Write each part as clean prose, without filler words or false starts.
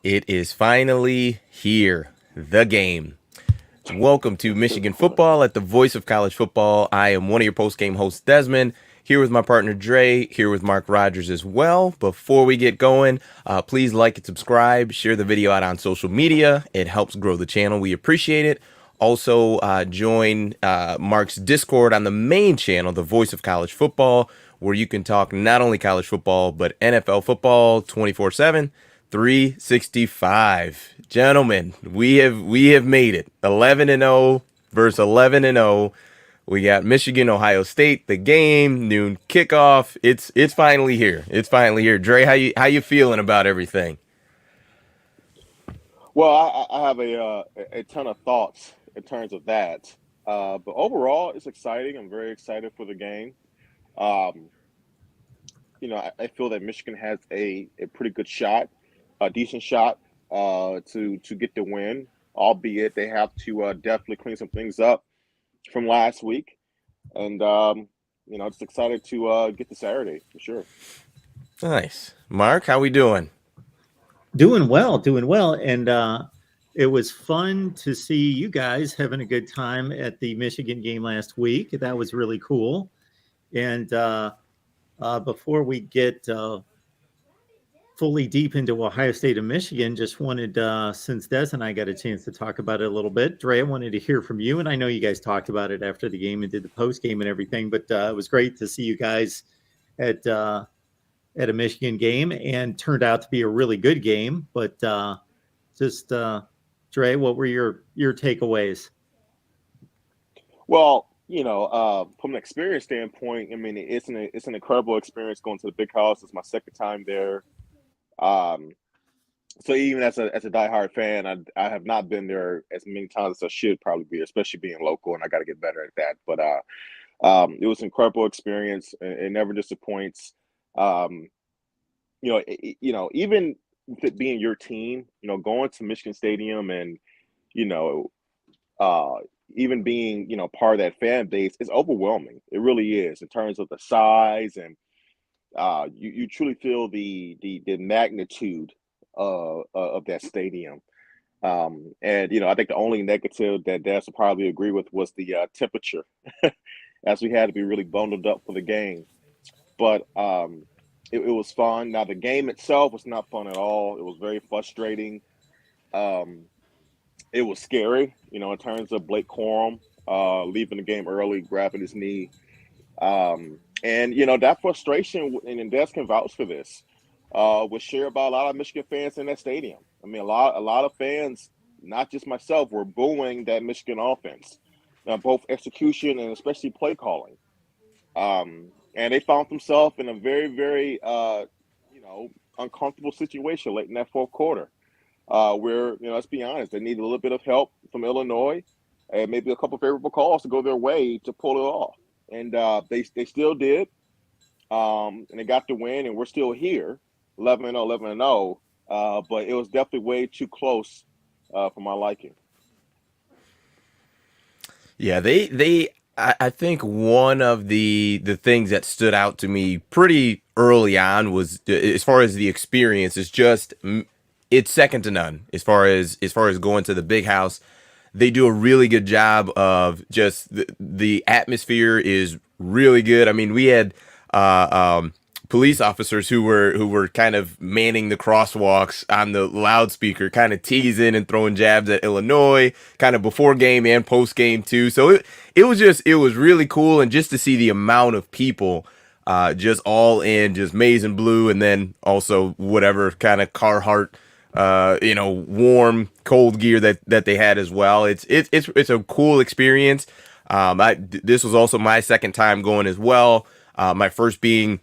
It is finally here, the game. Welcome to Michigan Football at the Voice of College Football. I am one of your post-game hosts, Desmond, here with my partner, Dre, here with Mark Rogers as well. Before we get going, please like and subscribe, share the video out on social media. It helps grow the channel. We appreciate it. Also, join Mark's Discord on the main channel, the Voice of College Football, where you can talk not only college football, but NFL football 24/7. 365. Gentlemen, we have made it. 11-0 versus 11-0. We got Michigan, Ohio State, the game, noon kickoff. It's finally here. It's finally here. Dre, how you feeling about everything? Well, I have a ton of thoughts in terms of that. But overall, it's exciting. I'm very excited for the game. Um, I feel that Michigan has a pretty good shot, a decent shot to get the win, albeit they have to definitely clean some things up from last week. And, just excited to get to Saturday for sure. Nice. Mark, how we doing? Doing well. And it was fun to see you guys having a good time at the Michigan game last week. That was really cool. And before we get fully deep into Ohio State and Michigan, just wanted, since Des and I got a chance to talk about it a little bit, Dre, I wanted to hear from you. And I know you guys talked about it after the game and did the post game and everything, but it was great to see you guys at a Michigan game, and turned out to be a really good game. But Dre, what were your takeaways? Well, from an experience standpoint, I mean, it's an incredible experience going to the big house. It's my second time there. So even as a diehard fan, I have not been there as many times as I should probably be, especially being local, and I got to get better at that. But it was an incredible experience. It never disappoints. Even with it being your team, going to Michigan Stadium and even being part of that fan base is overwhelming. It really is, in terms of the size, and you truly feel the magnitude of that stadium. And I think the only negative that Des will probably agree with was the temperature, as we had to be really bundled up for the game. But it was fun. Now, the game itself was not fun at all. It was very frustrating. It was scary, in terms of Blake Corum leaving the game early, grabbing his knee. And that frustration, and Des can vouch for this, was shared by a lot of Michigan fans in that stadium. I mean, a lot of fans, not just myself, were booing that Michigan offense, both execution and especially play calling. And they found themselves in a very, very, uncomfortable situation late in that fourth quarter, where, let's be honest, they needed a little bit of help from Illinois and maybe a couple of favorable calls to go their way to pull it off. And they still did. And they got the win, and we're still here, 11-0, 11-0. But it was definitely way too close for my liking. Yeah, I think one of the things that stood out to me pretty early on was, as far as the experience, is just it's second to none as far as going to the big house. They do a really good job of just the atmosphere is really good. I mean, we had police officers who were kind of manning the crosswalks on the loudspeaker, kind of teasing and throwing jabs at Illinois, kind of before game and post game too. So it was really cool, and just to see the amount of people just all in just maize and blue, and then also whatever kind of Carhartt warm cold gear that they had as well. It's a cool experience. This was also my second time going as well. My first being,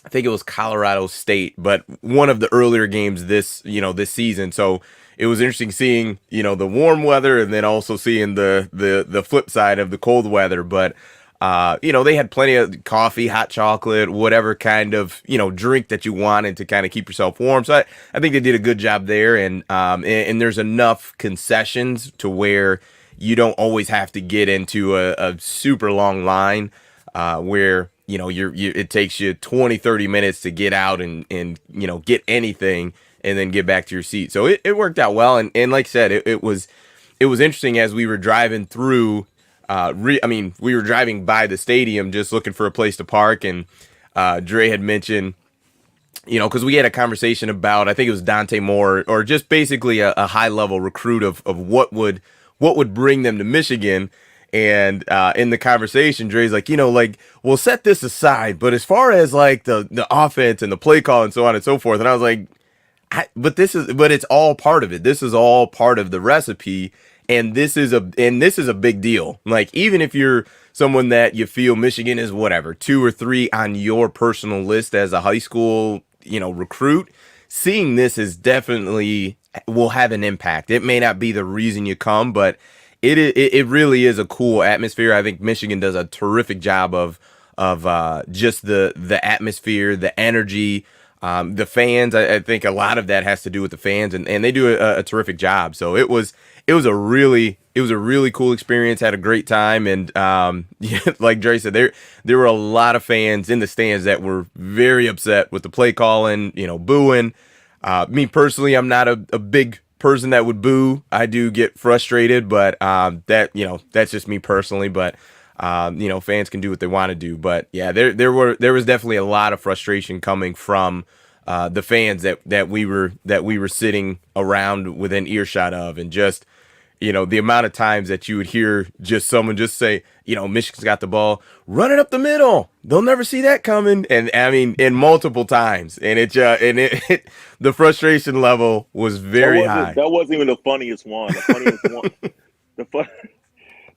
I think it was Colorado State, but one of the earlier games this season. So it was interesting seeing, the warm weather, and then also seeing the flip side of the cold weather. But they had plenty of coffee, hot chocolate, whatever kind of, drink that you wanted to kind of keep yourself warm. So I think they did a good job there. And there's enough concessions to where you don't always have to get into a super long line, where, it takes you 20, 30 minutes to get out and get anything. and then get back to your seat. So it worked out well. And like I said, it was interesting as we were driving through. We were driving by the stadium just looking for a place to park, and Dre had mentioned, because we had a conversation about, I think it was Dante Moore, or just basically a high level recruit of what would bring them to Michigan. And in the conversation, Dre's like, we'll set this aside, but as far as like the offense and the play call and so on and so forth, and I was like, but it's all part of it. This is all part of the recipe, and this is a big deal. Like, even if you're someone that you feel Michigan is whatever 2 or 3 on your personal list as a high school recruit, seeing this is definitely will have an impact. It may not be the reason you come, but it really is a cool atmosphere. I think Michigan does a terrific job of just the atmosphere, the energy. The fans, I think a lot of that has to do with the fans, and they do a terrific job. So it was a really cool experience. Had a great time, and like Dre said, there were a lot of fans in the stands that were very upset with the play calling, booing. Me personally, I'm not a big person that would boo. I do get frustrated, but that's just me personally. But fans can do what they want to do. But yeah, there was definitely a lot of frustration coming from the fans that we were sitting around within earshot of, and just the amount of times that you would hear just someone just say, Michigan's got the ball, run it up the middle, they'll never see that coming, and I mean, in multiple times, and the frustration level was very high. That wasn't even the funniest one.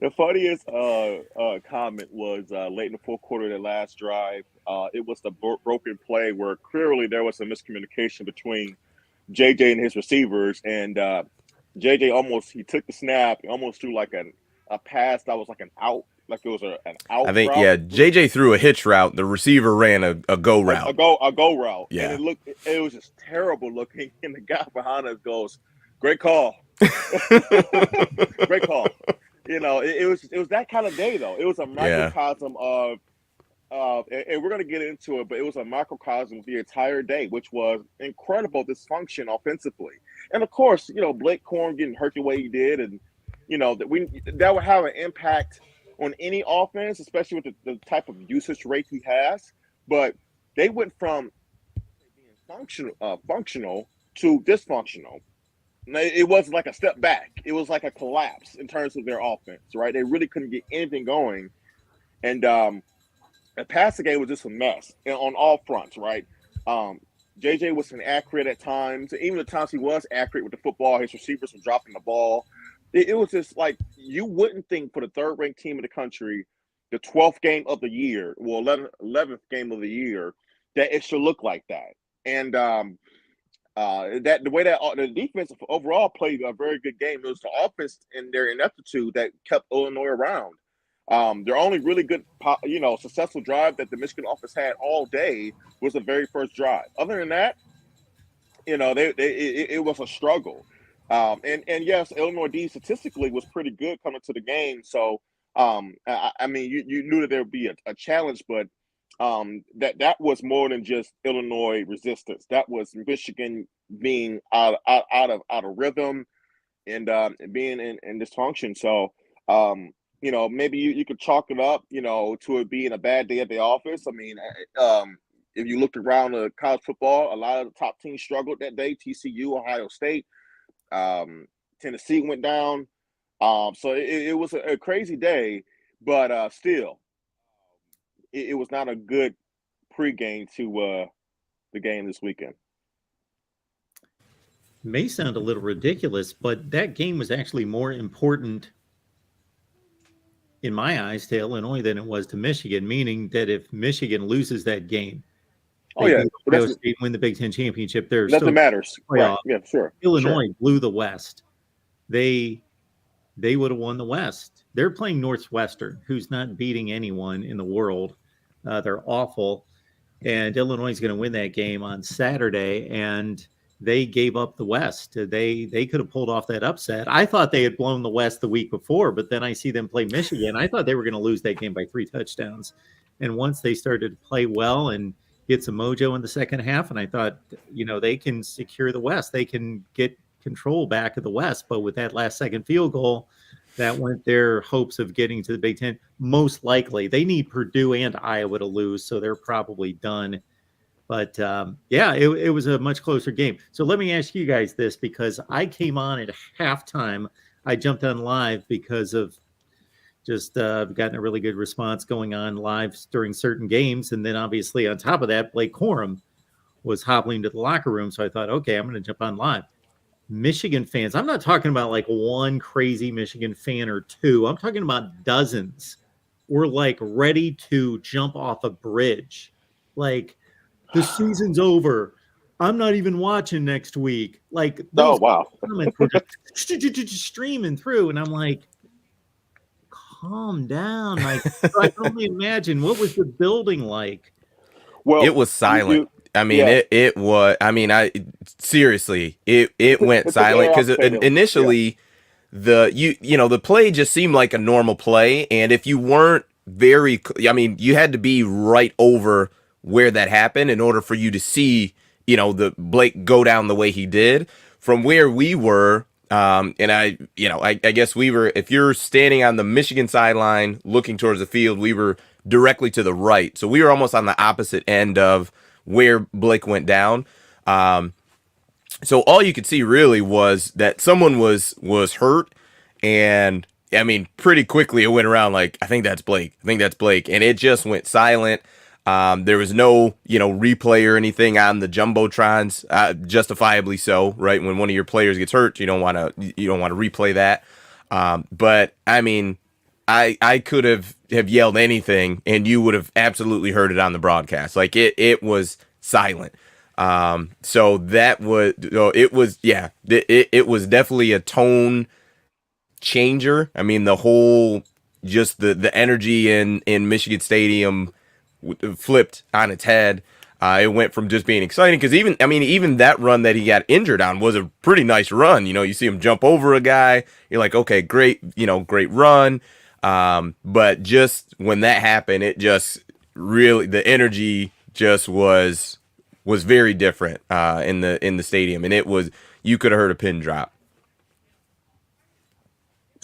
The funniest comment was late in the fourth quarter of the last drive. It was the broken play where clearly there was some miscommunication between JJ and his receivers, and JJ he took the snap, he almost threw like a pass that was like an out, like it was an out. I think route. JJ threw a hitch route. The receiver ran a go route. A go route. Yeah, and it was just terrible looking. And the guy behind us goes, "Great call, great call." It was that kind of day though. It was a microcosm of, and we're gonna get into it, but it was a microcosm of the entire day, which was incredible dysfunction offensively. And of course, Blake Corum getting hurt the way he did, and that would have an impact on any offense, especially with the type of usage rate he has. But they went from being functional to dysfunctional. It wasn't like a step back. It was like a collapse in terms of their offense, right? They really couldn't get anything going. And the passing game was just a mess on all fronts, right? JJ was inaccurate at times. Even the times he was accurate with the football, his receivers were dropping the ball. It was just like, you wouldn't think for the third-ranked team in the country, the 12th game of the year, 11th game of the year, that it should look like that. And that the way that the defense overall played a very good game. It was the offense and their ineptitude that kept Illinois around. Their only really good, successful drive that the Michigan offense had all day was the very first drive. Other than that, it was a struggle. And yes, Illinois D statistically was pretty good coming to the game. So, I mean, you knew that there would be a challenge, but that was more than just Illinois resistance. That was Michigan being out of rhythm and being in dysfunction. So, maybe you could chalk it up, to it being a bad day at the office. I mean, if you looked around college football, a lot of the top teams struggled that day. TCU, Ohio State, Tennessee went down. So it was a crazy day, but still, it was not a good pregame to the game this weekend. May sound a little ridiculous, but that game was actually more important in my eyes to Illinois than it was to Michigan, meaning that if Michigan loses that game, Ohio State win the Big Ten championship, there's nothing matters. Right. Yeah, sure. Illinois blew the West. They would have won the West. They're playing Northwestern, who's not beating anyone in the world. They're awful. And Illinois is going to win that game on Saturday, and they gave up the West. They could have pulled off that upset. I thought they had blown the West the week before, but then I see them play Michigan. I thought they were going to lose that game by 3 touchdowns. And once they started to play well and get some mojo in the second half, and I thought, they can secure the West. They can get control back of the West. But with that last second field goal, that went their hopes of getting to the Big Ten. Most likely, they need Purdue and Iowa to lose, so they're probably done. But it was a much closer game. So let me ask you guys this, because I came on at halftime. I jumped on live because of just gotten a really good response going on live during certain games. And then obviously on top of that, Blake Corum was hobbling to the locker room. So I thought, okay, I'm going to jump on live. Michigan fans, I'm not talking about like one crazy Michigan fan or two. I'm talking about dozens were like ready to jump off a bridge. Like, the season's over. I'm not even watching next week. Like, Oh those wow. comments were just streaming through. And I'm like, calm down. Like, I can only imagine, what was the building like? Well, It was silent. I mean, yeah. it was. I mean, I seriously, it went It took silent air out because the stadium. Yeah. initially the play just seemed like a normal play, and if you weren't very, I mean, you had to be right over where that happened in order for you to see, the Blake go down the way he did. From where we were, and I guess we were, if you're standing on the Michigan sideline looking towards the field, we were directly to the right. So we were almost on the opposite end of where Blake went down. So all you could see really was that someone was hurt, and I mean, pretty quickly it went around like, I think that's Blake. I think that's Blake, and it just went silent. There was no, replay or anything on the jumbotrons, justifiably so, right? When one of your players gets hurt, you don't want to replay that. But I mean, I could have yelled anything, and you would have absolutely heard it on the broadcast. Like it was silent. So that was, it was, yeah, it was definitely a tone changer. I mean, the whole, just the energy in Michigan Stadium flipped on its head. It went from just being exciting, because even that run that he got injured on was a pretty nice run. You see him jump over a guy. You're like, okay, great, great run. But just when that happened, it just really, the energy just was very different in the stadium, and it was, you could have heard a pin drop.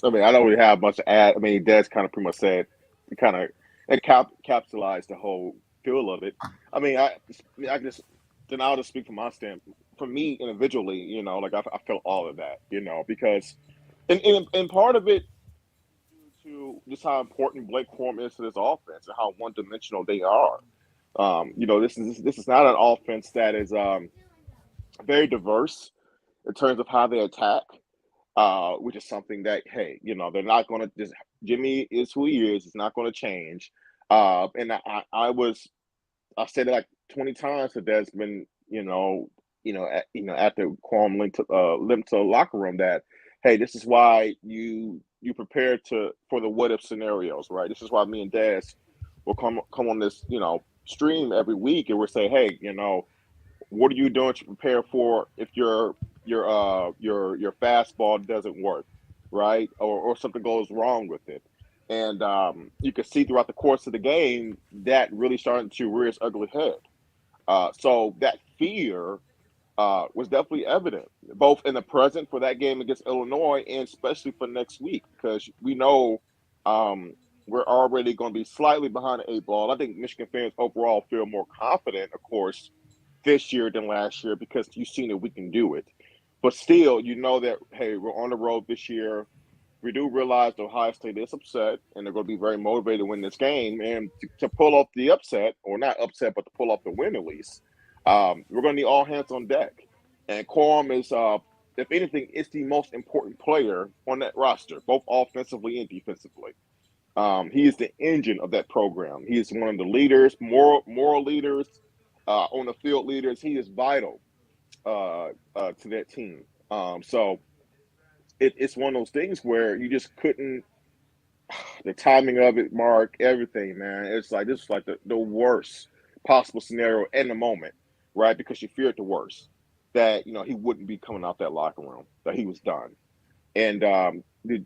I mean, I don't really have much to add. I mean, Des kind of pretty much said, it capsulized the whole feel of it. I mean, I just, then I'll just speak from my standpoint. For me individually, like I felt all of that, because, and part of it to just how important Blake Corum is to this offense and how one dimensional they are. This is not an offense that is very diverse in terms of how they attack, which is something that, hey, they're not going to just, Jimmy is who he is. It's not going to change. And I said it like 20 times to Desmond, after Qualm linked to the locker room, that, hey, this is why you prepare for the what if scenarios, right? This is why me and Des will come on this, stream every week, and we'll say, hey, what are you doing to prepare for if your fastball doesn't work, right? Or something goes wrong with it. And you can see throughout the course of the game that really starting to rear its ugly head. So that fear was definitely evident, both in the present for that game against Illinois, and especially for next week, because we know we're already going to be slightly behind the eight ball. I think Michigan fans overall feel more confident, of course, this year than last year, because you've seen that we can do it. But still, that, hey, we're on the road this year. We do realize that Ohio State is upset, and they're going to be very motivated to win this game. And to pull off the upset, or not upset, but to pull off the win at least, we're going to need all hands on deck. And Corum is, if anything, is the most important player on that roster, both offensively and defensively. He is the engine of that program. He is one of the leaders, moral leaders, on the field leaders. He is vital to that team. So it's one of those things where you just couldn't, the timing of it, Mark, everything, man. It's like, this is like the worst possible scenario in the moment, right? Because you feared the worst, that, he wouldn't be coming out that locker room, that he was done. And on the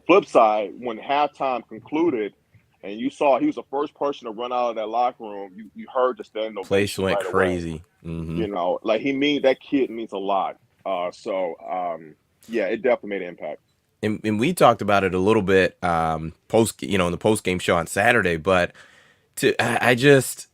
flip side, when halftime concluded and you saw he was the first person to run out of that locker room. You heard the standing Place ovation went right away. crazy. You know, like that kid means a lot. Yeah, it definitely made an impact. And we talked about it a little bit post, in the post game show on Saturday. But I just,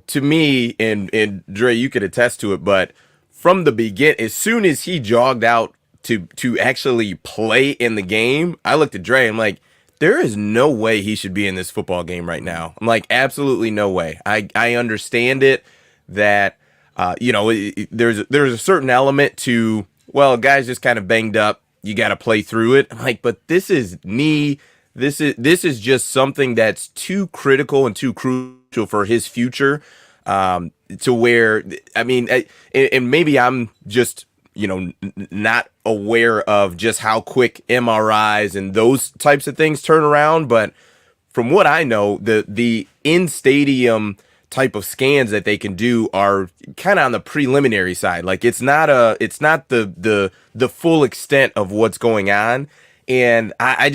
to me, and Dre, you could attest to it. But from the begin, as soon as he jogged out to actually play in the game, I looked at Dre. I'm like, there is no way he should be in this football game right now. I'm like, absolutely no way. I understand it that there's a certain element to, well, guys just kind of banged up. You got to play through it. I'm like, but this is knee. This is just something that's too critical and too crucial for his future. To where, I mean, and maybe I'm just not aware of just how quick MRIs and those types of things turn around, but from what I know, the in stadium type of scans that they can do are kind of on the preliminary side. Like it's not the full extent of what's going on. And I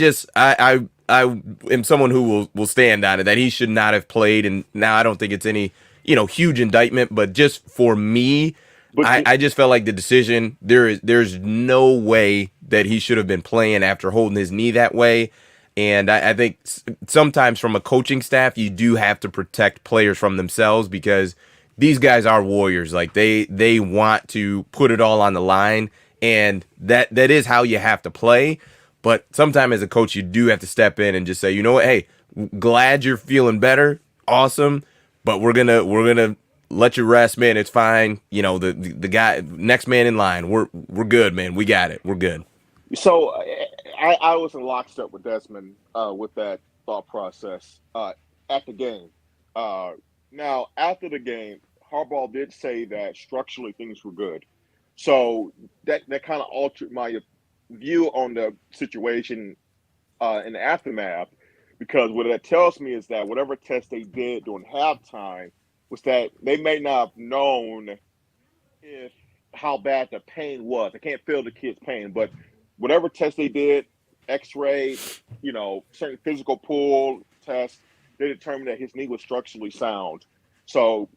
am someone who will stand on it that he should not have played. And now I don't think it's any huge indictment, but just for me, But I just felt like the decision there's no way that he should have been playing after holding his knee that way. And I think sometimes from a coaching staff, you do have to protect players from themselves because these guys are warriors. Like they want to put it all on the line, and that is how you have to play. But sometimes as a coach, you do have to step in and just say, you know what, hey, glad you're feeling better, awesome, but we're gonna let you rest, man. It's fine. The guy next man in line, we're good, man. We got it. We're good. So I was in lockstep with Desmond with that thought process at the game. Now, after the game, Harbaugh did say that structurally things were good. So that kind of altered my view on the situation in the aftermath, because what that tells me is that whatever test they did during halftime was that they may not have known if how bad the pain was. I can't feel the kid's pain, but whatever test they did, X-ray, certain physical pull tests, they determined that his knee was structurally sound. So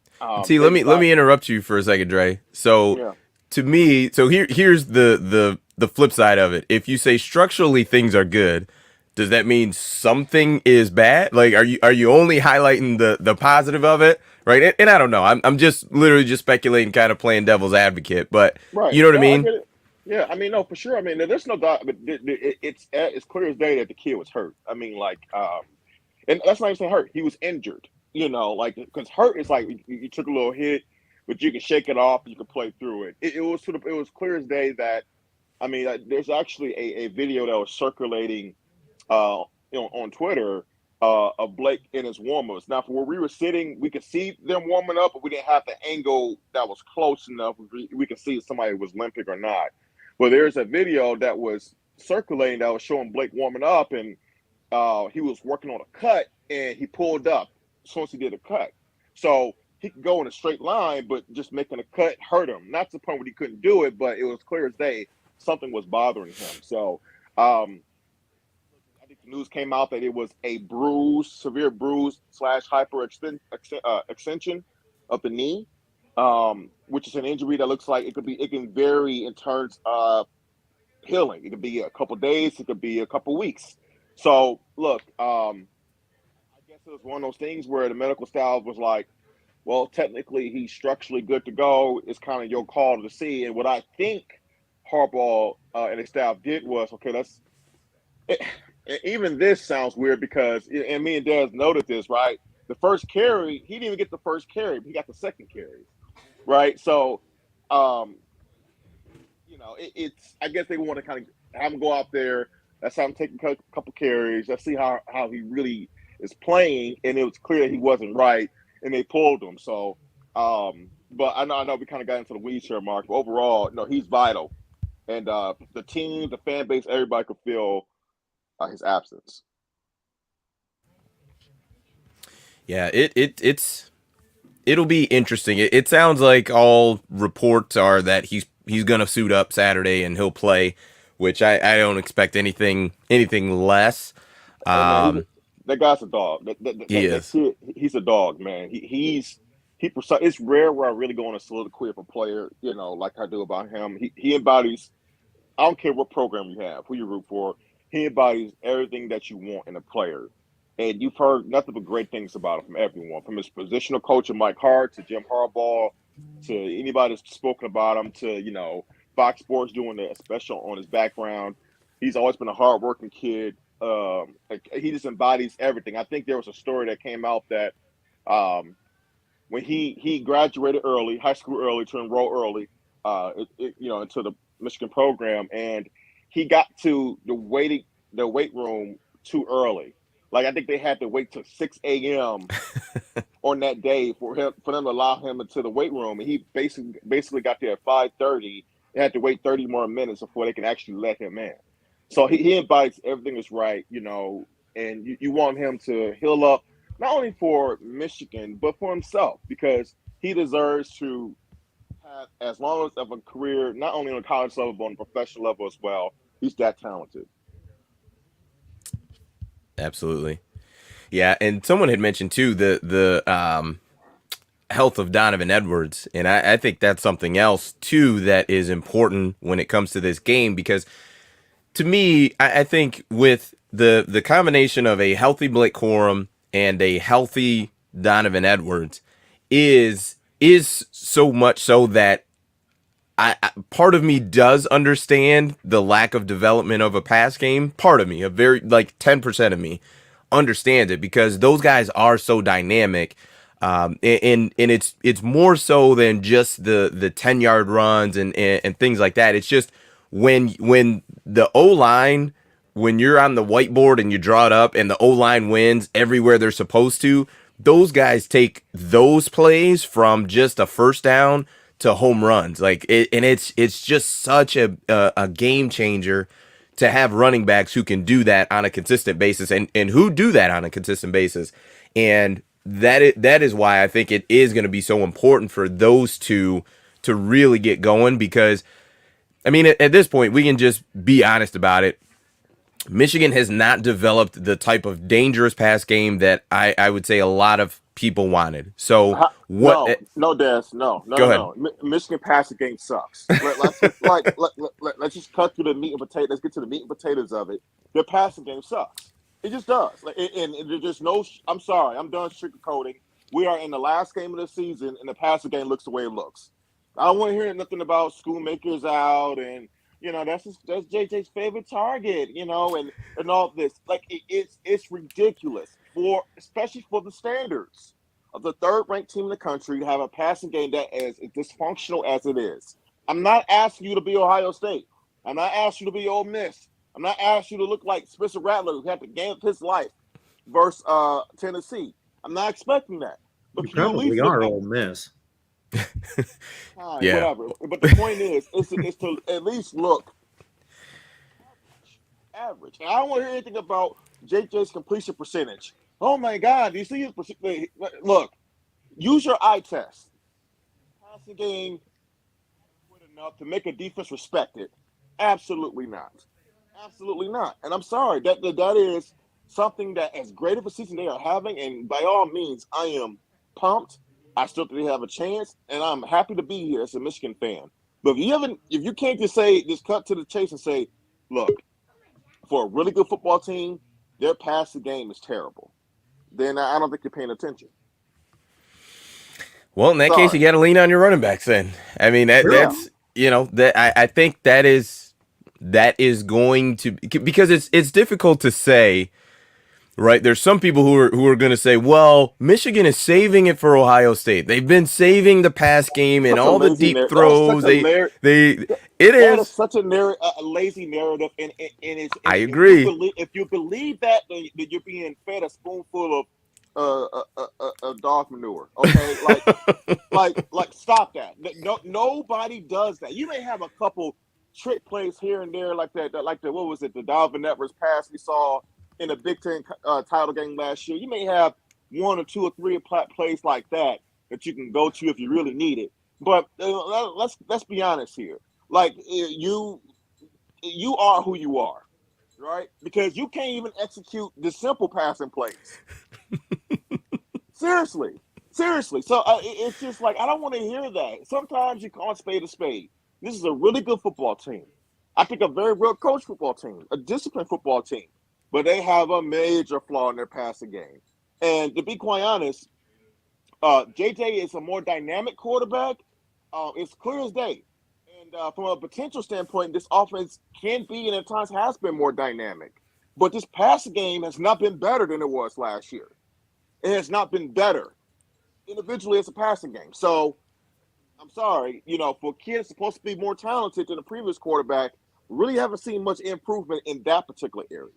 See, let me interrupt you for a second, Dre. So yeah. to me, here's the flip side of it. If you say structurally things are good, does that mean something is bad? Like, are you only highlighting the positive of it, right? And I don't know. I'm just literally just speculating, kind of playing devil's advocate. But Right. you know what I No, I mean? get it. Yeah, I mean, no, for sure. I mean, there's no doubt, but it's clear as day that the kid was hurt. I mean, like, and that's not even saying hurt. He was injured. Like, because hurt is like you took a little hit, but you can shake it off. You can play through it. It was clear as day that, I mean, there's actually a video that was circulating, on Twitter, of Blake in his warm-ups. Now, from where we were sitting, we could see them warming up, but we didn't have the angle that was close enough. We could see if somebody was limping or not. Well, there's a video that was circulating that was showing Blake warming up, and he was working on a cut, and he pulled up as soon as he did a cut. So he could go in a straight line, but just making a cut hurt him. Not to the point where he couldn't do it, but it was clear as day something was bothering him. So I think the news came out that it was a severe bruise / hyperextension of the knee, which is an injury that looks like it can vary in terms of healing. It could be a couple days, it could be a couple weeks. So look, I guess it was one of those things where the medical staff was like, well, technically he's structurally good to go. It's kind of your call to see. And what I think Harbaugh and his staff did was, okay, even this sounds weird because, and me and Des noted this, right? The first carry, he didn't even get the first carry, but he got the second carry, right? So, it's, I guess they want to kind of have him go out there. Let's have him take a couple carries. Let's see how he really is playing. And it was clear he wasn't right, and they pulled him. So, but I know we kind of got into the weeds here, Mark. But overall, he's vital. And the team, the fan base, everybody could feel his absence. Yeah, it'll be interesting. It sounds like all reports are that he's gonna suit up Saturday and he'll play, which I don't expect anything less. That That guy's a dog. He That is. kid, he's a dog, man. It's rare where I really go on a soliloquy of a player, like I do about him. He embodies. I don't care what program you have, who you root for. He embodies everything that you want in a player. And you've heard nothing but great things about him from everyone, from his positional coach, Mike Hart, to Jim Harbaugh, to anybody that's spoken about him, to, Fox Sports doing a special on his background. He's always been a hardworking kid. He just embodies everything. I think there was a story that came out that um, when he graduated early, high school early, to enroll early, into the Michigan program, and he got to the weight room too early. Like, I think they had to wait till 6 a.m. on that day for them to allow him into the weight room, and he basically got there at 5:30. They had to wait 30 more minutes before they can actually let him in. So he embodies everything is right, and you want him to heal up not only for Michigan but for himself, because he deserves to have as long as of a career, not only on a college level but on a professional level as well. He's that talented. Absolutely. Yeah, and someone had mentioned too the health of Donovan Edwards, and I think that's something else too that is important when it comes to this game, because to me, I think with the combination of a healthy Blake Corum and a healthy Donovan Edwards is so much so that part of me does understand the lack of development of a pass game. Part of me, a very like 10% of me, understands it, because those guys are so dynamic. And it's more so than just the 10-yard runs and things like that. It's just when the O-line, when you're on the whiteboard and you draw it up and the O-line wins everywhere they're supposed to, those guys take those plays from just a first down to home runs. And it's just such a game changer to have running backs who can do that on a consistent basis, and who do that on a consistent basis. And that is why I think it is going to be so important for those two to really get going, because I mean, at this point, we can just be honest about it. Michigan has not developed the type of dangerous pass game that I would say a lot of people wanted. So what? No, Des, no, no, Go no, ahead. no. Michigan passing game sucks. Let's just cut through the meat and potatoes. Let's get to the meat and potatoes of it. Their passing game sucks. It just does. And there's just no. I'm sorry. I'm done sugarcoating. We are in the last game of the season, and the passing game looks the way it looks. I don't want to hear nothing about Schoonmaker's out, and that's JJ's favorite target, and all this. Like, it's ridiculous, especially for the standards of the third-ranked team in the country, to have a passing game that is as dysfunctional as it is. I'm not asking you to be Ohio State. I'm not asking you to be Ole Miss. I'm not asking you to look like Spencer Rattler, who had the game of his life versus Tennessee. I'm not expecting that. But You probably are Ole Miss. Yeah. Whatever. But the point is to at least look average. And I don't want to hear anything about JJ's completion percentage. Oh my God, do you see his percentage? Look, use your eye test. Passing game good enough to make a defense respect it? Absolutely not. Absolutely not. And I'm sorry, that is something that, as great of a season they are having, and by all means, I am pumped. I still think they have a chance, and I'm happy to be here as a Michigan fan. But if you can't just cut to the chase and say, look, for a really good football team, their passing game is terrible, then I don't think you're paying attention. Well, in that case, you got to lean on your running backs. Then I mean, that's that I think that is going to, because it's difficult to say. Right, there's some people who are going to say, "Well, Michigan is saving it for Ohio State. They've been saving the pass game and all the deep throws. It is such a lazy narrative, and I agree. If you believe that, then you're being fed a spoonful of dog manure. Okay, like stop that. Nobody does that. You may have a couple trick plays here and there like that, what was it? The Donovan Edwards pass we saw in a Big Ten title game last year. You may have one or two or three plays like that you can go to if you really need it. But let's be honest here. Like, you are who you are. right? Because you can't even execute the simple passing plays. Seriously. Seriously. So it's just like, I don't want to hear that. Sometimes you call a spade a spade. This is a really good football team. I think a very well coached football team, a disciplined football team, but they have a major flaw in their passing game. And to be quite honest, JJ is a more dynamic quarterback. It's clear as day. And from a potential standpoint, this offense can be and at times has been more dynamic. But this passing game has not been better than it was last year. It has not been better individually as a passing game. So I'm sorry, for kids supposed to be more talented than the previous quarterback, really haven't seen much improvement in that particular area.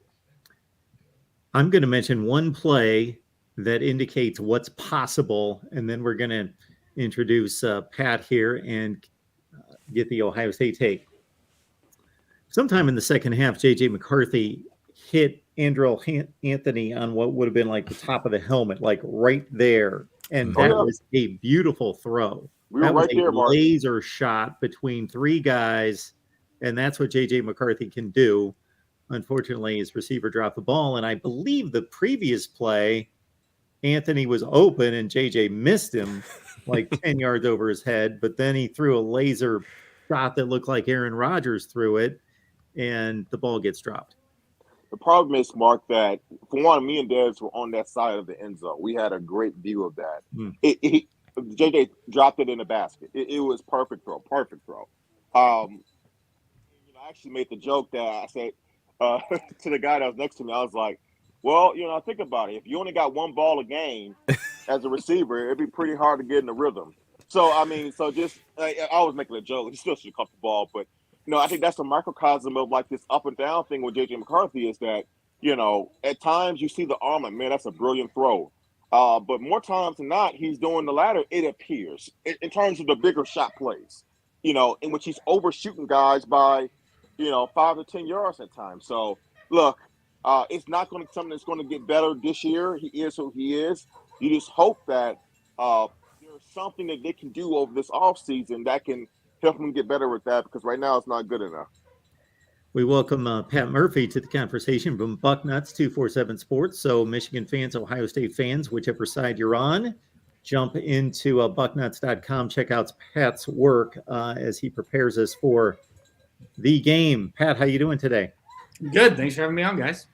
I'm going to mention one play that indicates what's possible, and then we're going to introduce Pat here and get the Ohio State take. Sometime in the second half, J.J. McCarthy hit Andrew Anthony on what would have been like the top of the helmet, like right there. And that was a beautiful throw. We were right there, Mark. Laser shot between three guys, and that's what J.J. McCarthy can do. Unfortunately, his receiver dropped the ball, and I believe the previous play, Anthony was open, and J.J. missed him like 10 yards over his head, but then he threw a laser shot that looked like Aaron Rodgers threw it, and the ball gets dropped. The problem is, Mark, that for one, me and Dez were on that side of the end zone. We had a great view of that. JJ dropped it in the basket. It was perfect throw. I actually made the joke that I said to the guy that was next to me, I was like, well, think about it. If you only got one ball a game as a receiver, it'd be pretty hard to get in the rhythm. So, I was making a joke. He still should have caught the ball, but I think that's a microcosm of like this up and down thing with JJ McCarthy is that, at times you see the arm, man, that's a brilliant throw. But more times than not, he's doing the latter, it appears, in terms of the bigger shot plays, in which he's overshooting guys by, 5 to 10 yards at times. So, look, it's not going to be something that's going to get better this year. He is who he is. You just hope that there's something that they can do over this offseason that can help them get better with that, because right now it's not good enough. We welcome Pat Murphy to the conversation from Bucknuts 247 Sports. So Michigan fans, Ohio State fans, whichever side you're on, jump into bucknuts.com. Check out Pat's work as he prepares us for the game. Pat, how you doing today? Good. Thanks for having me on, guys.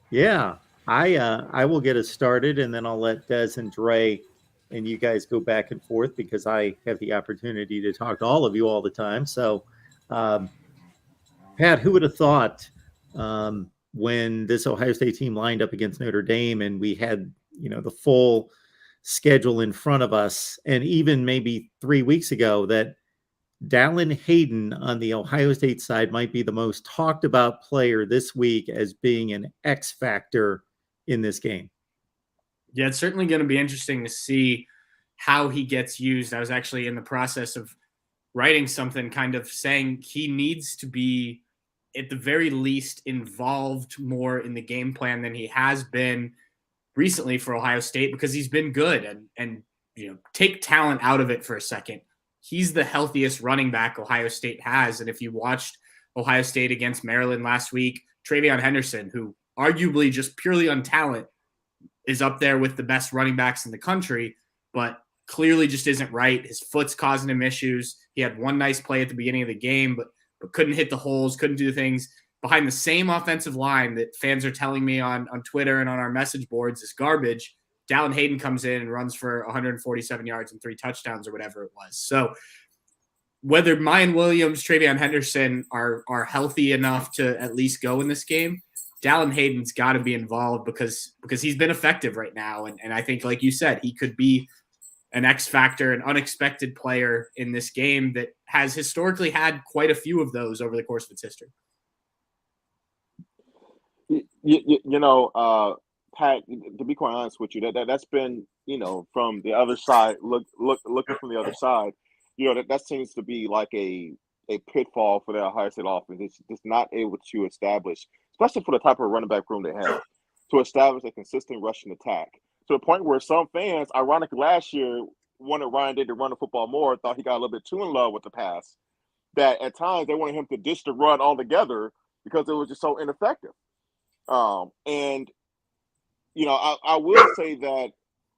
Yeah, I will get us started, and then I'll let Des and Dre and you guys go back and forth because I have the opportunity to talk to all of you all the time. So, Pat, who would have thought when this Ohio State team lined up against Notre Dame and we had, the full schedule in front of us, and even maybe 3 weeks ago that Dallin Hayden on the Ohio State side might be the most talked about player this week as being an X factor in this game? Yeah, it's certainly going to be interesting to see how he gets used. I was actually in the process of writing something kind of saying he needs to be, at the very least, involved more in the game plan than he has been recently for Ohio State, because he's been good. And take talent out of it for a second. He's the healthiest running back Ohio State has. And if you watched Ohio State against Maryland last week, Travion Henderson, who arguably just purely on talent is up there with the best running backs in the country, but clearly just isn't right. His foot's causing him issues. He had one nice play at the beginning of the game, but couldn't hit the holes, couldn't do things behind the same offensive line that fans are telling me on Twitter and on our message boards is garbage. Dallin Hayden comes in and runs for 147 yards and 3 touchdowns or whatever it was. So whether Mayan Williams, Travion Henderson are healthy enough to at least go in this game, Dallin Hayden's got to be involved because he's been effective right now. And I think, like you said, he could be an X factor, an unexpected player in this game that has historically had quite a few of those over the course of its history. Pat, to be quite honest with you, that's been, from the other side, looking from the other side, that seems to be like a pitfall for the Ohio State offense. It's just not able to establish, especially for the type of running back room they have, to establish a consistent rushing attack. To the point where some fans, ironically last year, wanted Ryan Day to run the football more, thought he got a little bit too in love with the pass, that at times they wanted him to ditch the run altogether because it was just so ineffective. And I will say that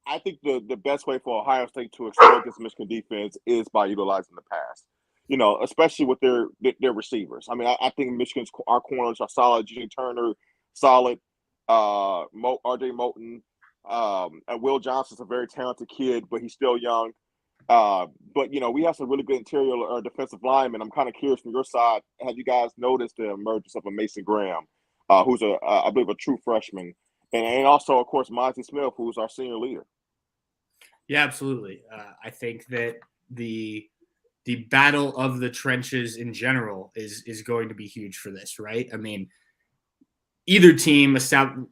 I think the best way for Ohio State to exploit this Michigan defense is by utilizing the pass. Especially with their receivers. I mean, I think our corners are solid. G. Turner, solid. R.J. Moulton. And Will Johnson's a very talented kid, but he's still young. But we have some really good interior defensive linemen. I'm kind of curious from your side. Have you guys noticed the emergence of a Mason Graham, who's I believe a true freshman, and also of course Monty Smith, who's our senior leader? Yeah, absolutely. I think that the battle of the trenches in general is going to be huge for this, right? I mean, either team,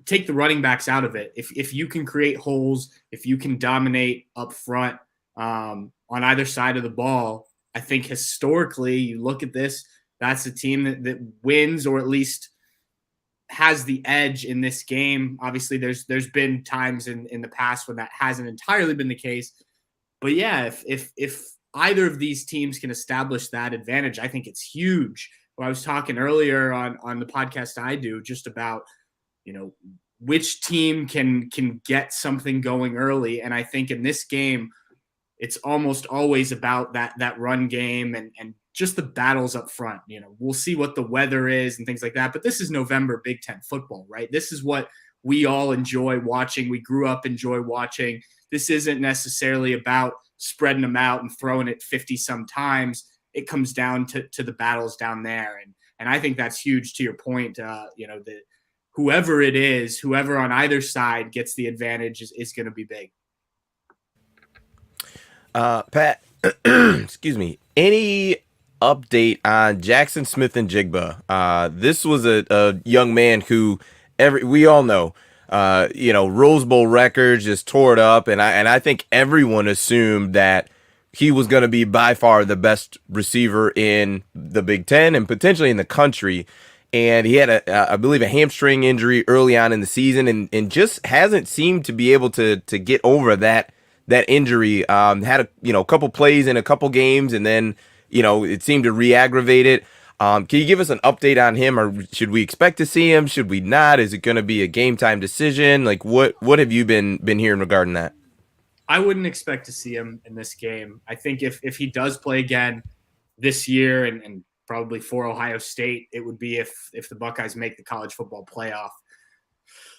take the running backs out of it. If you can create holes, if you can dominate up front on either side of the ball, I think historically, you look at this, that's a team that wins or at least has the edge in this game. Obviously, there's been times in the past when that hasn't entirely been the case. But yeah, if either of these teams can establish that advantage, I think it's huge. I was talking earlier on the podcast I do just about, which team can get something going early. And I think in this game, it's almost always about that run game and just the battles up front. We'll see what the weather is and things like that. But this is November Big Ten football, right? This is what we all enjoy watching. We grew up enjoy watching. This isn't necessarily about spreading them out and throwing it 50 some times. It comes down to the battles down there. And I think that's huge to your point. That whoever it is, whoever on either side gets the advantage is going to be big. Pat, excuse me. Any update on Jackson Smith and Jigba? This was a young man who we all know, Rose Bowl records just tore it up. And I think everyone assumed that he was going to be by far the best receiver in the Big Ten and potentially in the country. And he had I believe a hamstring injury early on in the season and just hasn't seemed to be able to get over that injury. Had a couple plays in a couple games and then, it seemed to re-aggravate it. Can you give us an update on him, or should we expect to see him? Should we not? Is it going to be a game time decision? Like what have you been hearing regarding that? I wouldn't expect to see him in this game. I think if he does play again this year and probably for Ohio State, it would be if the Buckeyes make the college football playoff.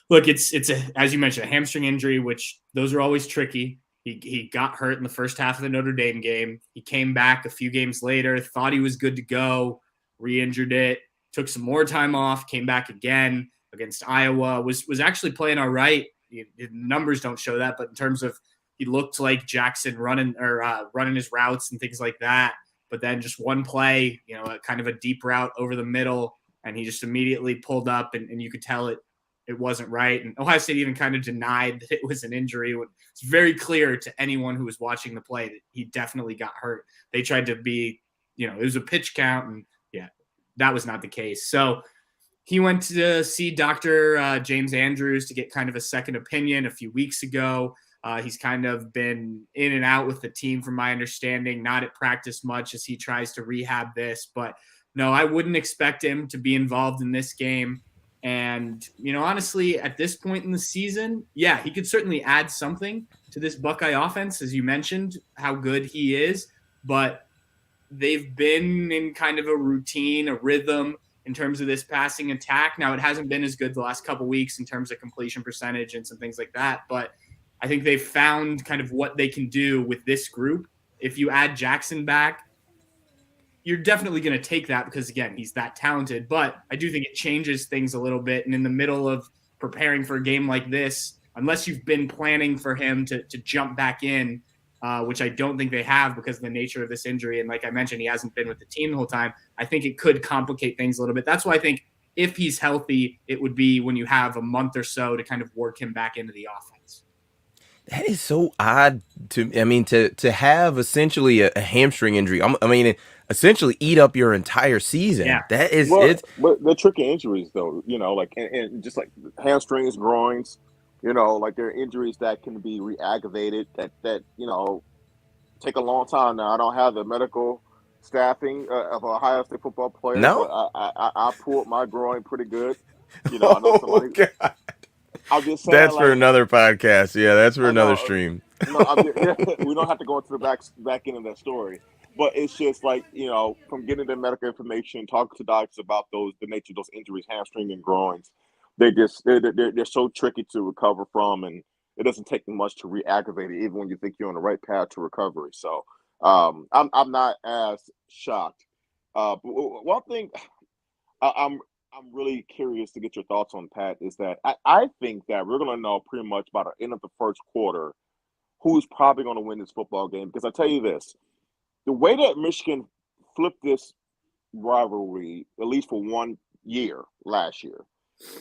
Look, it's as you mentioned, a hamstring injury, which those are always tricky. He got hurt in the first half of the Notre Dame game. He came back a few games later, thought he was good to go, re-injured it, took some more time off, came back again against Iowa, was actually playing all right. The numbers don't show that, but in terms of he looked like Jackson running his routes and things like that. But then just one play, kind of a deep route over the middle, and he just immediately pulled up, and you could tell it wasn't right. And Ohio State even kind of denied that it was an injury. It's very clear to anyone who was watching the play that he definitely got hurt. They tried to be, it was a pitch count, and yeah, that was not the case. So he went to see Dr. James Andrews to get kind of a second opinion a few weeks ago. He's kind of been in and out with the team, from my understanding, not at practice much as he tries to rehab this. But no, I wouldn't expect him to be involved in this game. And, honestly, at this point in the season, yeah, he could certainly add something to this Buckeye offense, as you mentioned, how good he is. But they've been in kind of a routine, a rhythm in terms of this passing attack. Now, it hasn't been as good the last couple weeks in terms of completion percentage and some things like that. But I think they've found kind of what they can do with this group. If you add Jackson back, you're definitely going to take that because, again, he's that talented. But I do think it changes things a little bit. And in the middle of preparing for a game like this, unless you've been planning for him to jump back in, which I don't think they have because of the nature of this injury. And like I mentioned, he hasn't been with the team the whole time. I think it could complicate things a little bit. That's why I think if he's healthy, it would be when you have a month or so to kind of work him back into the offense. That is so odd to have essentially a hamstring injury. Essentially eat up your entire season. Yeah. That is But they're tricky injuries though, and just like hamstrings, groins, like there are injuries that can be re-aggravated that take a long time. Now I don't have the medical staffing of a Ohio State football player. No. But I pulled my groin pretty good I know Oh somebody. God, I'm just saying, that's for like, another podcast. Yeah, that's for I another know. stream. No, I'm just, we don't have to go into the back end of that story, but it's just like from getting the medical information, talking to doctors about the nature of those injuries, hamstring and groins, they're so tricky to recover from, and it doesn't take much to re-aggravate it, even when you think you're on the right path to recovery. So, I'm not as shocked. But one thing I'm really curious to get your thoughts on, Pat, is that I think that we're going to know pretty much by the end of the first quarter who's probably going to win this football game. Because I tell you this, the way that Michigan flipped this rivalry, at least for 1 year last year,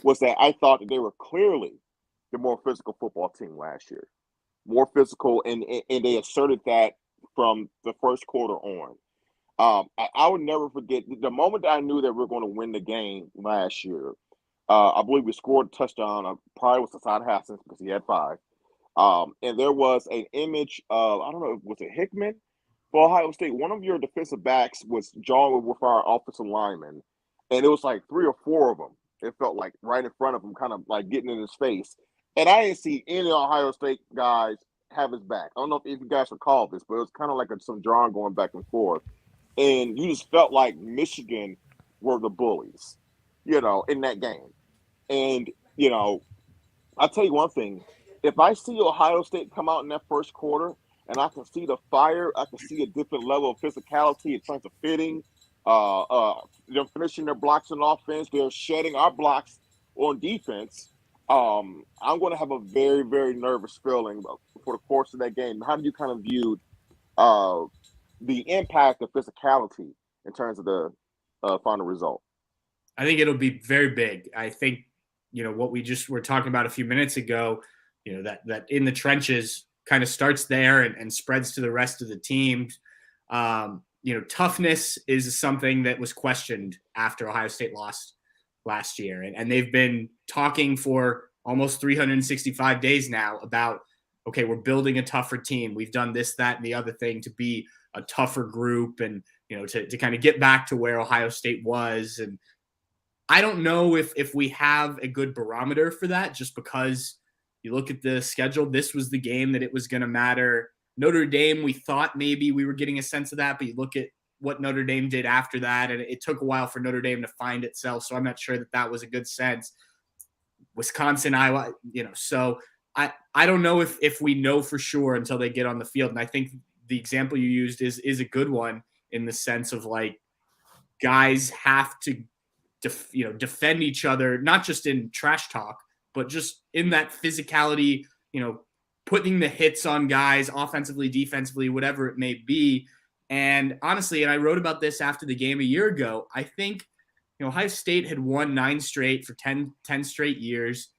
was that I thought that they were clearly the more physical football team last year, more physical, and they asserted that from the first quarter on. I would never forget the moment that I knew that we were going to win the game last year. I believe we scored a touchdown. Probably was Hassan Haskins because he had 5. And there was an image of, I don't know, was it Hickman for Ohio State? One of your defensive backs was jawing with our offensive lineman, and it was like 3 or 4 of them. It felt like right in front of him, kind of like getting in his face. And I didn't see any Ohio State guys have his back. I don't know if you guys recall this, but it was kind of like some drawing going back and forth. And you just felt like Michigan were the bullies, in that game. And, I'll tell you one thing. If I see Ohio State come out in that first quarter and I can see the fire, I can see a different level of physicality in terms of fitting, they're finishing their blocks on offense, they're shedding our blocks on defense. I'm going to have a very, very nervous feeling for the course of that game. How do you kind of view uh, the impact of physicality in terms of the final result? I think it'll be very big. I think, what we just were talking about a few minutes ago, that in the trenches kind of starts there and spreads to the rest of the team. Toughness is something that was questioned after Ohio State lost last year. And they've been talking for almost 365 days now about, okay, we're building a tougher team. We've done this, that, and the other thing to be a tougher group and, to kind of get back to where Ohio State was. And I don't know if we have a good barometer for that, just because you look at the schedule, this was the game that it was going to matter. Notre Dame, we thought maybe we were getting a sense of that, but you look at what Notre Dame did after that, and it took a while for Notre Dame to find itself. So I'm not sure that was a good sense. Wisconsin, Iowa, so I don't know if we know for sure until they get on the field. And I think the example you used is a good one in the sense of like guys have to defend each other, not just in trash talk, but just in that physicality, putting the hits on guys offensively, defensively, whatever it may be. And honestly, and I wrote about this after the game a year ago, I think, Ohio State had won 9 straight for 10 straight years.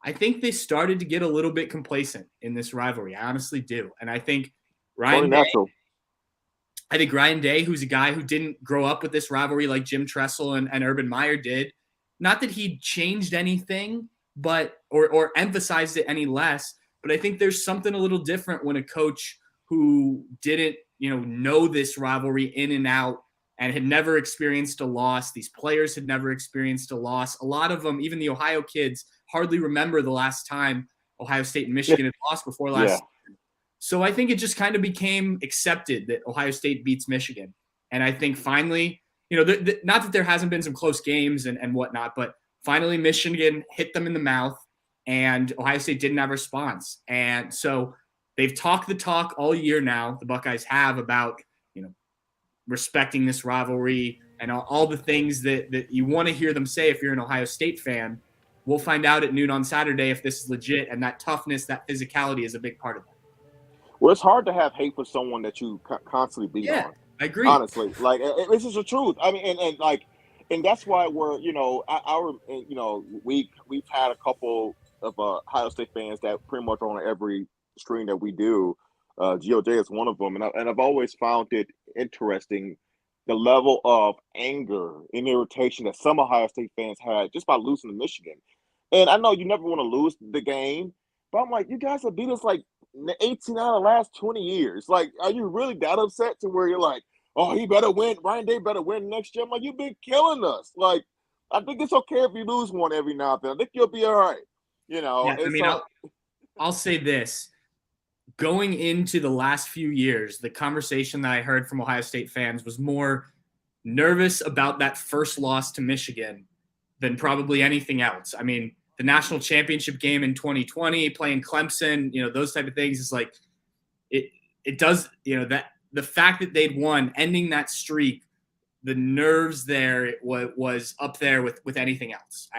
I think they started to get a little bit complacent in this rivalry. I honestly do. And I think Ryan Day, who's a guy who didn't grow up with this rivalry like Jim Tressel and Urban Meyer did, not that he changed anything, but or emphasized it any less, but I think there's something a little different when a coach who didn't, know this rivalry in and out and had never experienced a loss. These players had never experienced a loss. A lot of them, even the Ohio kids, hardly remember the last time Ohio State and Michigan had lost before last season. So I think it just kind of became accepted that Ohio State beats Michigan. And I think finally, not that there hasn't been some close games and whatnot, but finally Michigan hit them in the mouth and Ohio State didn't have a response. And so they've talked the talk all year now, the Buckeyes have, about, respecting this rivalry and all the things that you want to hear them say if you're an Ohio State fan. We'll find out at noon on Saturday if this is legit, and that toughness, that physicality is a big part of that. Well, it's hard to have hate for someone that you constantly beat on. I agree. Honestly, like this is the truth. I mean, and that's why we're, we've had a couple of Ohio State fans that pretty much on every stream that we do. GOJ is one of them, and I've always found it interesting the level of anger and irritation that some Ohio State fans had just by losing to Michigan. And I know you never want to lose the game, but I'm like, you guys have beat us like 18 out of the last 20 years. Like, are you really that upset to where you're like, oh, he better win, Ryan Day better win next year? I'm like, you've been killing us. Like, I think it's okay if you lose one every now and then. I think you'll be all right. You know, Yeah, I mean, I'll say this. Going into the last few years, the conversation that I heard from Ohio State fans was more nervous about that first loss to Michigan than probably anything else. I mean, the national championship game in 2020, playing Clemson, those type of things is like it does, that the fact that they'd won, ending that streak, the nerves there was up there with anything else.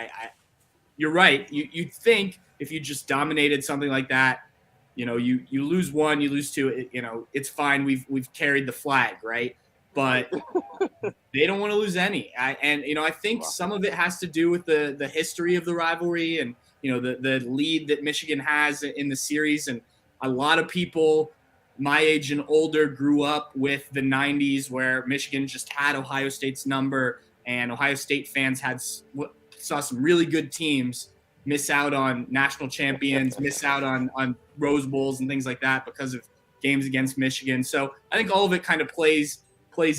You're right. You'd think if you just dominated something like that, you lose one, you lose two, it's fine. We've carried the flag, right? But they don't want to lose any. I think some of it has to do with the history of the rivalry and, the lead that Michigan has in the series. And a lot of people my age and older grew up with the 90s where Michigan just had Ohio State's number, and Ohio State fans saw some really good teams miss out on national champions, miss out on Rose Bowls and things like that because of games against Michigan. So I think all of it kind of plays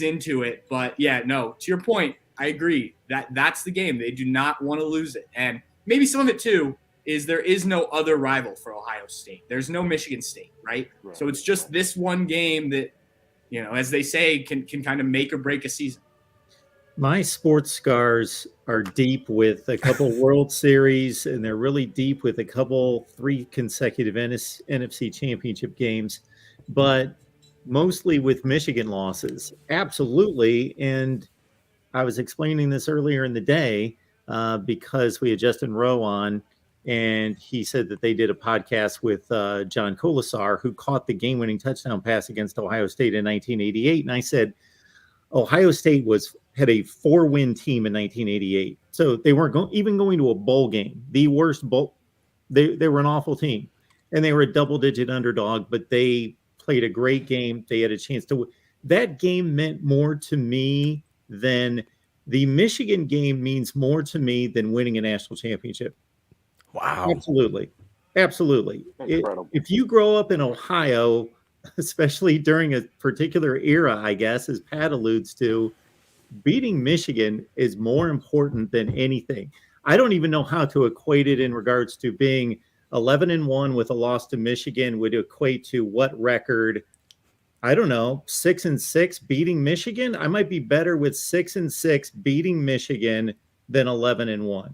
into it. But yeah, no, to your point, I agree that's the game. They do not want to lose it. And maybe some of it too is there is no other rival for Ohio State. There's no Michigan State, right? So it's just this one game that, as they say, can kind of make or break a season. My sports scars are deep with a couple World Series, and they're really deep with 3 consecutive NFC Championship games, but mostly with Michigan losses. Absolutely. And I was explaining this earlier in the day because we had Justin Rowe on, and he said that they did a podcast with John Colasar, who caught the game-winning touchdown pass against Ohio State in 1988. And I said, Ohio State had a 4-win team in 1988. So they weren't even going to a bowl game, the worst bowl. They were an awful team, and they were a double-digit underdog, but they played a great game. They had a chance to win. That game meant more to me than the Michigan game means more to me than winning a national championship. Wow. Absolutely. If you grow up in Ohio, especially during a particular era, I guess, as Pat alludes to, beating Michigan is more important than anything. I don't even know how to equate it in regards to being 11-1 with a loss to Michigan would equate to what record? I don't know, 6-6 beating Michigan. I might be better with 6-6 beating Michigan than 11-1.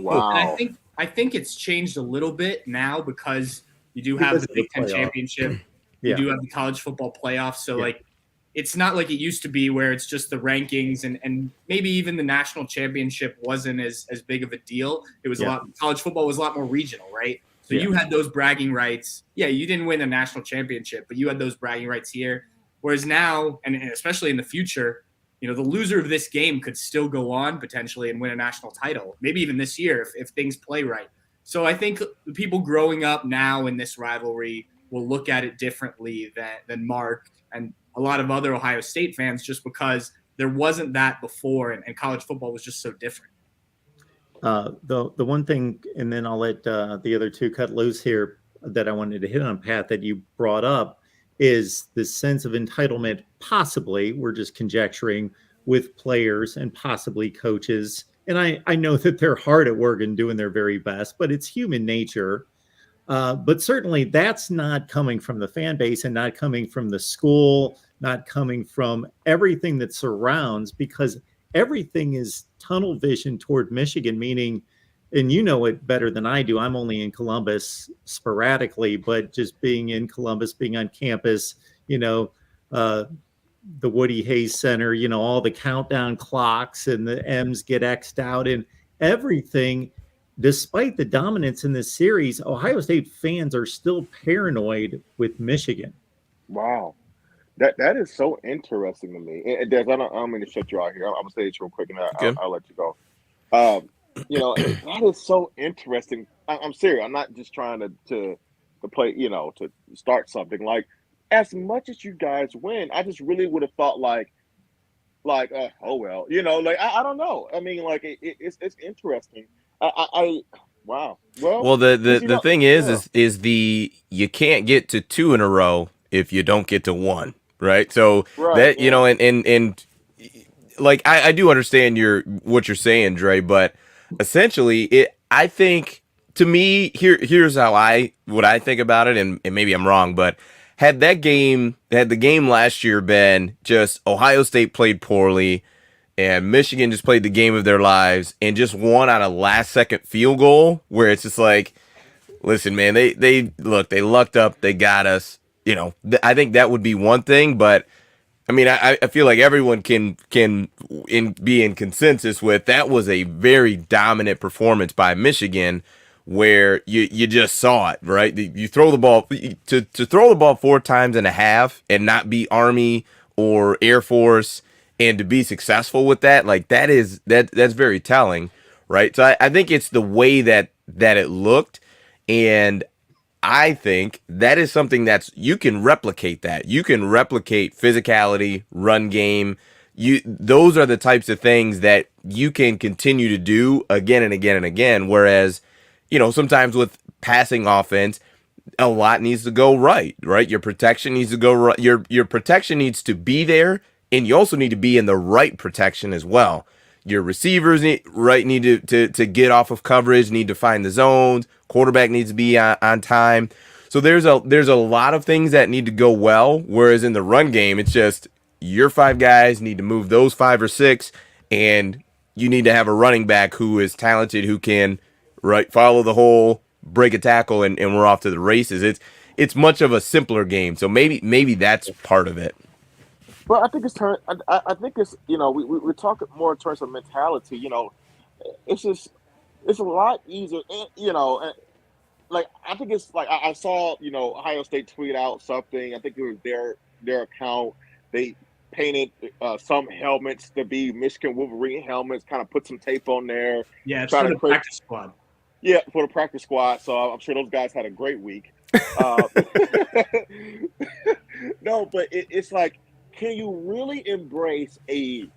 Wow. And I think it's changed a little bit now because you do have the Big Ten championship. You do have the college football playoff. So it's not like it used to be where it's just the rankings and maybe even the national championship wasn't as big of a deal. It was college football was a lot more regional, right? So you had those bragging rights. Yeah, you didn't win a national championship, but you had those bragging rights here. Whereas now, and especially in the future, the loser of this game could still go on potentially and win a national title, maybe even this year if things play right. So I think the people growing up now in this rivalry will look at it differently than Mark and a lot of other Ohio State fans, just because there wasn't that before and college football was just so different. The one thing, and then I'll let the other two cut loose here, that I wanted to hit on, Pat, that you brought up is this sense of entitlement, possibly, we're just conjecturing, with players and possibly coaches. And I know that they're hard at work and doing their very best, but it's human nature. But certainly that's not coming from the fan base and not coming from the school, not coming from everything that surrounds, because everything is tunnel vision toward Michigan, meaning, and you know it better than I do, I'm only in Columbus sporadically, but just being in Columbus, being on campus, the Woody Hayes Center, all the countdown clocks and the M's get X'd out and everything. Despite the dominance in this series, Ohio State fans are still paranoid with Michigan. Wow. That is so interesting to me. And Des, I don't mean to shut you out here. I'm going to say this real quick and I'll let you go. That is so interesting. I'm serious. I'm not just trying to play, to start something. Like, as much as you guys win, I just really would have thought oh, well, I don't know. I mean, like, it's interesting. Wow. Well, the thing is you can't get to 2 in a row if you don't get to 1, right? So and like I do understand what you're saying, Dre, but essentially, I think to me here's how what I think about it, and maybe I'm wrong, but had the game last year been just Ohio State played poorly and Michigan just played the game of their lives and just won on a last second field goal where it's just like, listen, man, they lucked up, they got us. I think that would be one thing, but I mean, I feel like everyone can be in consensus with that was a very dominant performance by Michigan, where you just saw it, right? You throw the ball to throw the ball 4 times and a half and not be Army or Air Force, and to be successful with that, like that's very telling, right? So I think it's the way that it looked, and I think that is something that's you can replicate that. You can replicate physicality, run game. Those are the types of things that you can continue to do again and again and again. Whereas, sometimes with passing offense, a lot needs to go right, right? Your protection needs to go right. Your protection needs to be there, and you also need to be in the right protection as well. Your receivers need to get off of coverage, need to find the zones. Quarterback needs to be on time. So there's a lot of things that need to go well. Whereas in the run game, it's just your 5 guys need to move those 5 or 6, and you need to have a running back who is talented, who can follow the hole, break a tackle, and we're off to the races. It's much of a simpler game. So maybe that's part of it. Well, I think I think it's we're talking more in terms of mentality. It's just it's a lot easier. And like I think it's like I saw Ohio State tweet out something. I think it was their account. They painted some helmets to be Michigan Wolverine helmets. Kind of put some tape on there. Yeah, it's for the practice squad. Yeah, for the practice squad. So I'm sure those guys had a great week. No, but it's like, can you really embrace a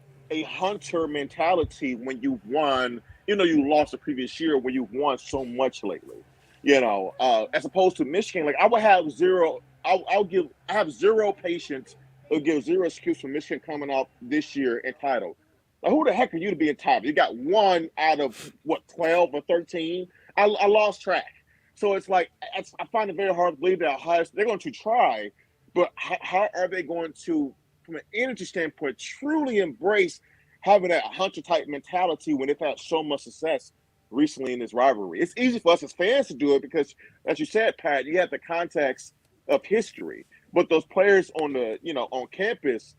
hunter mentality when you've won? You lost the previous year when you've won so much lately. As opposed to Michigan, like I would have zero. I have zero patience. I'll give zero excuse for Michigan coming out this year entitled. Like, who the heck are you to be entitled? You got 1 out of 12 or 13. I lost track. So it's like I find it very hard to believe that they're going to try, but how are they going to, from an energy standpoint, truly embrace having that hunter type mentality when they've had so much success recently in this rivalry? It's easy for us as fans to do it because, as you said, Pat, you have the context of history. But those players on campus,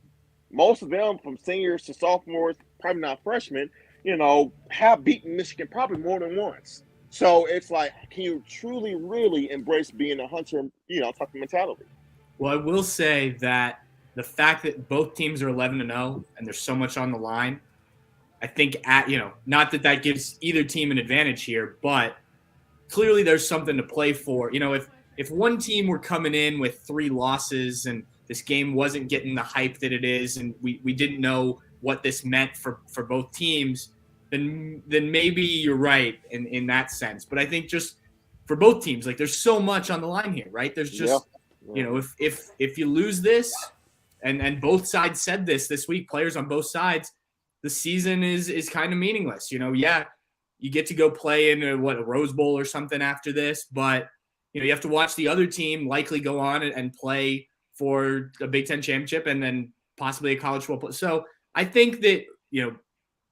most of them from seniors to sophomores, probably not freshmen, have beaten Michigan probably more than once. So it's like, can you truly, really embrace being a hunter, type of mentality? Well, I will say that the fact that both teams are 11-0 and there's so much on the line, I think not that gives either team an advantage here, but clearly there's something to play for. If one team were coming in with 3 losses and this game wasn't getting the hype that it is, and we didn't know what this meant for both teams, then maybe you're right in that sense. But I think just for both teams, like there's so much on the line here, right? There's just if you lose this, and both sides said this week, players on both sides, the season is kind of meaningless. You get to go play in a Rose Bowl or something after this, but you have to watch the other team likely go on and play for a Big Ten championship and then possibly a college football. So I think that,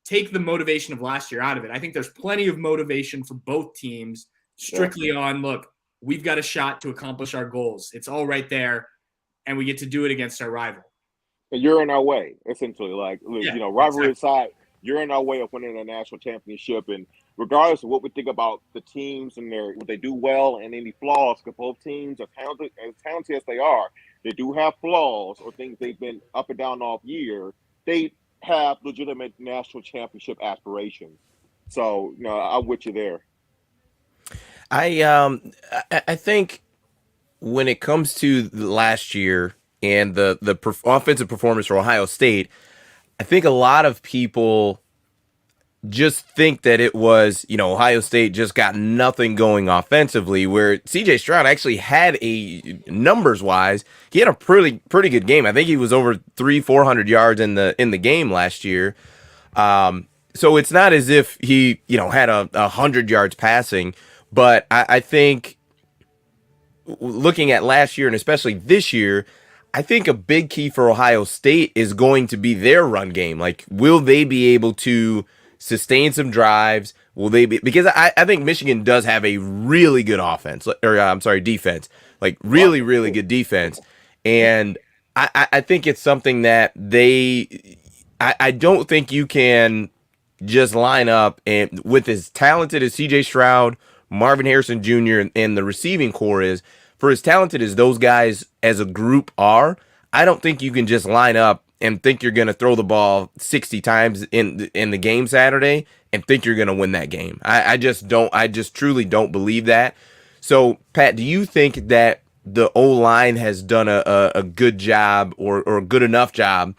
take the motivation of last year out of it. I think there's plenty of motivation for both teams strictly on, look, we've got a shot to accomplish our goals. It's all right there, and we get to do it against our rival. And you're in our way, essentially. Like, rivalry aside, you're in our way of winning a national championship. And regardless of what we think about the teams and what they do well and any flaws, because both teams are talented as they are, they do have flaws or things they've been up and down all year. They have legitimate national championship aspirations. So, I'm with you there. I think when it comes to last year and the offensive performance for Ohio State, I think a lot of people just think that it was, Ohio State just got nothing going offensively, where CJ Stroud actually had numbers wise, he had a pretty good game. I think he was over 400 yards in the game last year. So it's not as if he, had 100 yards passing, but I think looking at last year and especially this year, I think a big key for Ohio State is going to be their run game. Like, will they be able to sustain some drives? Will they be, because I think Michigan does have a really good offense, or I'm sorry, defense, like really good defense. And I think it's something that I don't think you can just line up and with as talented as CJ Stroud, Marvin Harrison Jr., and the receiving core is, for as talented as those guys as a group are, I don't think you can just line up and think you're going to throw the ball 60 times in the game Saturday and think you're going to win that game. I just don't. I just truly don't believe that. So, Pat, do you think that the O-line has done a good job or a good enough job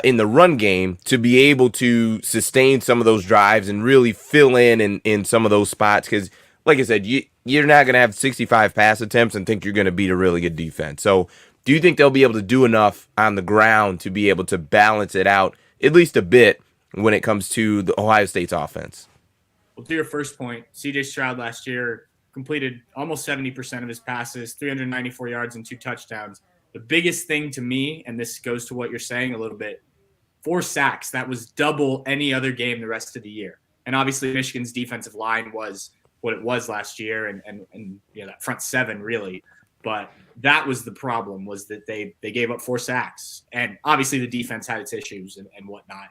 in the run game to be able to sustain some of those drives and really fill in some of those spots? Because, like I said, you're not going to have 65 pass attempts and think you're going to beat a really good defense. So do you think they'll be able to do enough on the ground to be able to balance it out at least a bit when it comes to the Ohio State's offense? Well, to your first point, CJ Stroud last year completed almost 70% of his passes, 394 yards and 2 touchdowns. The biggest thing to me, and this goes to what you're saying a little bit, 4 sacks. That was double any other game the rest of the year. And obviously Michigan's defensive line was what it was last year, and that front seven really. But that was the problem, was that they gave up 4 sacks. And obviously the defense had its issues and whatnot.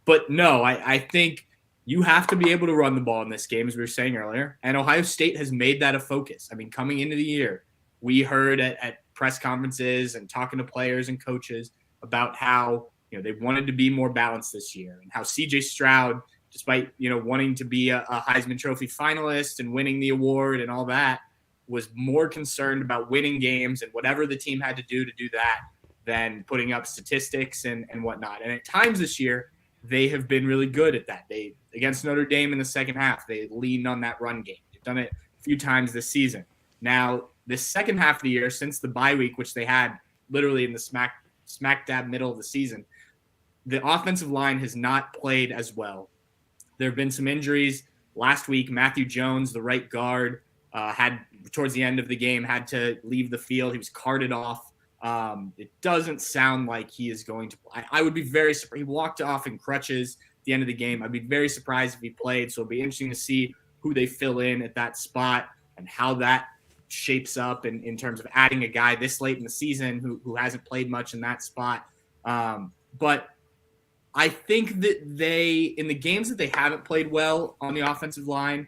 But no, I think you have to be able to run the ball in this game, as we were saying earlier. And Ohio State has made that a focus. I mean, coming into the year, we heard at press conferences and talking to players and coaches about how they wanted to be more balanced this year, and how CJ Stroud, despite wanting to be a Heisman Trophy finalist and winning the award and all that, was more concerned about winning games and whatever the team had to do that than putting up statistics and whatnot. And at times this year, they have been really good at that. They, against Notre Dame in the second half, they leaned on that run game. They've done it a few times this season. Now, this second half of the year, since the bye week, which they had literally in the smack dab middle of the season, the offensive line has not played as well. There have been some injuries. Last week, Matthew Jones, the right guard, had towards the end of the game had to leave the field. He was carted off. It doesn't sound like he is going to play. I would be very surprised. He walked off in crutches at the end of the game. I'd be very surprised if he played. So it'll be interesting to see who they fill in at that spot and how that shapes up in terms of adding a guy this late in the season who hasn't played much in that spot. But I think that in the games that they haven't played well on the offensive line,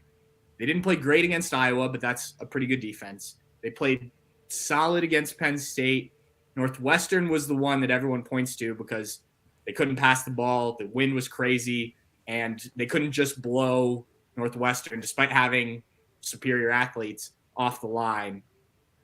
they didn't play great against Iowa, but that's a pretty good defense. They played solid against Penn State. Northwestern was the one that everyone points to because they couldn't pass the ball. The wind was crazy, and they couldn't just blow Northwestern despite having superior athletes off the line.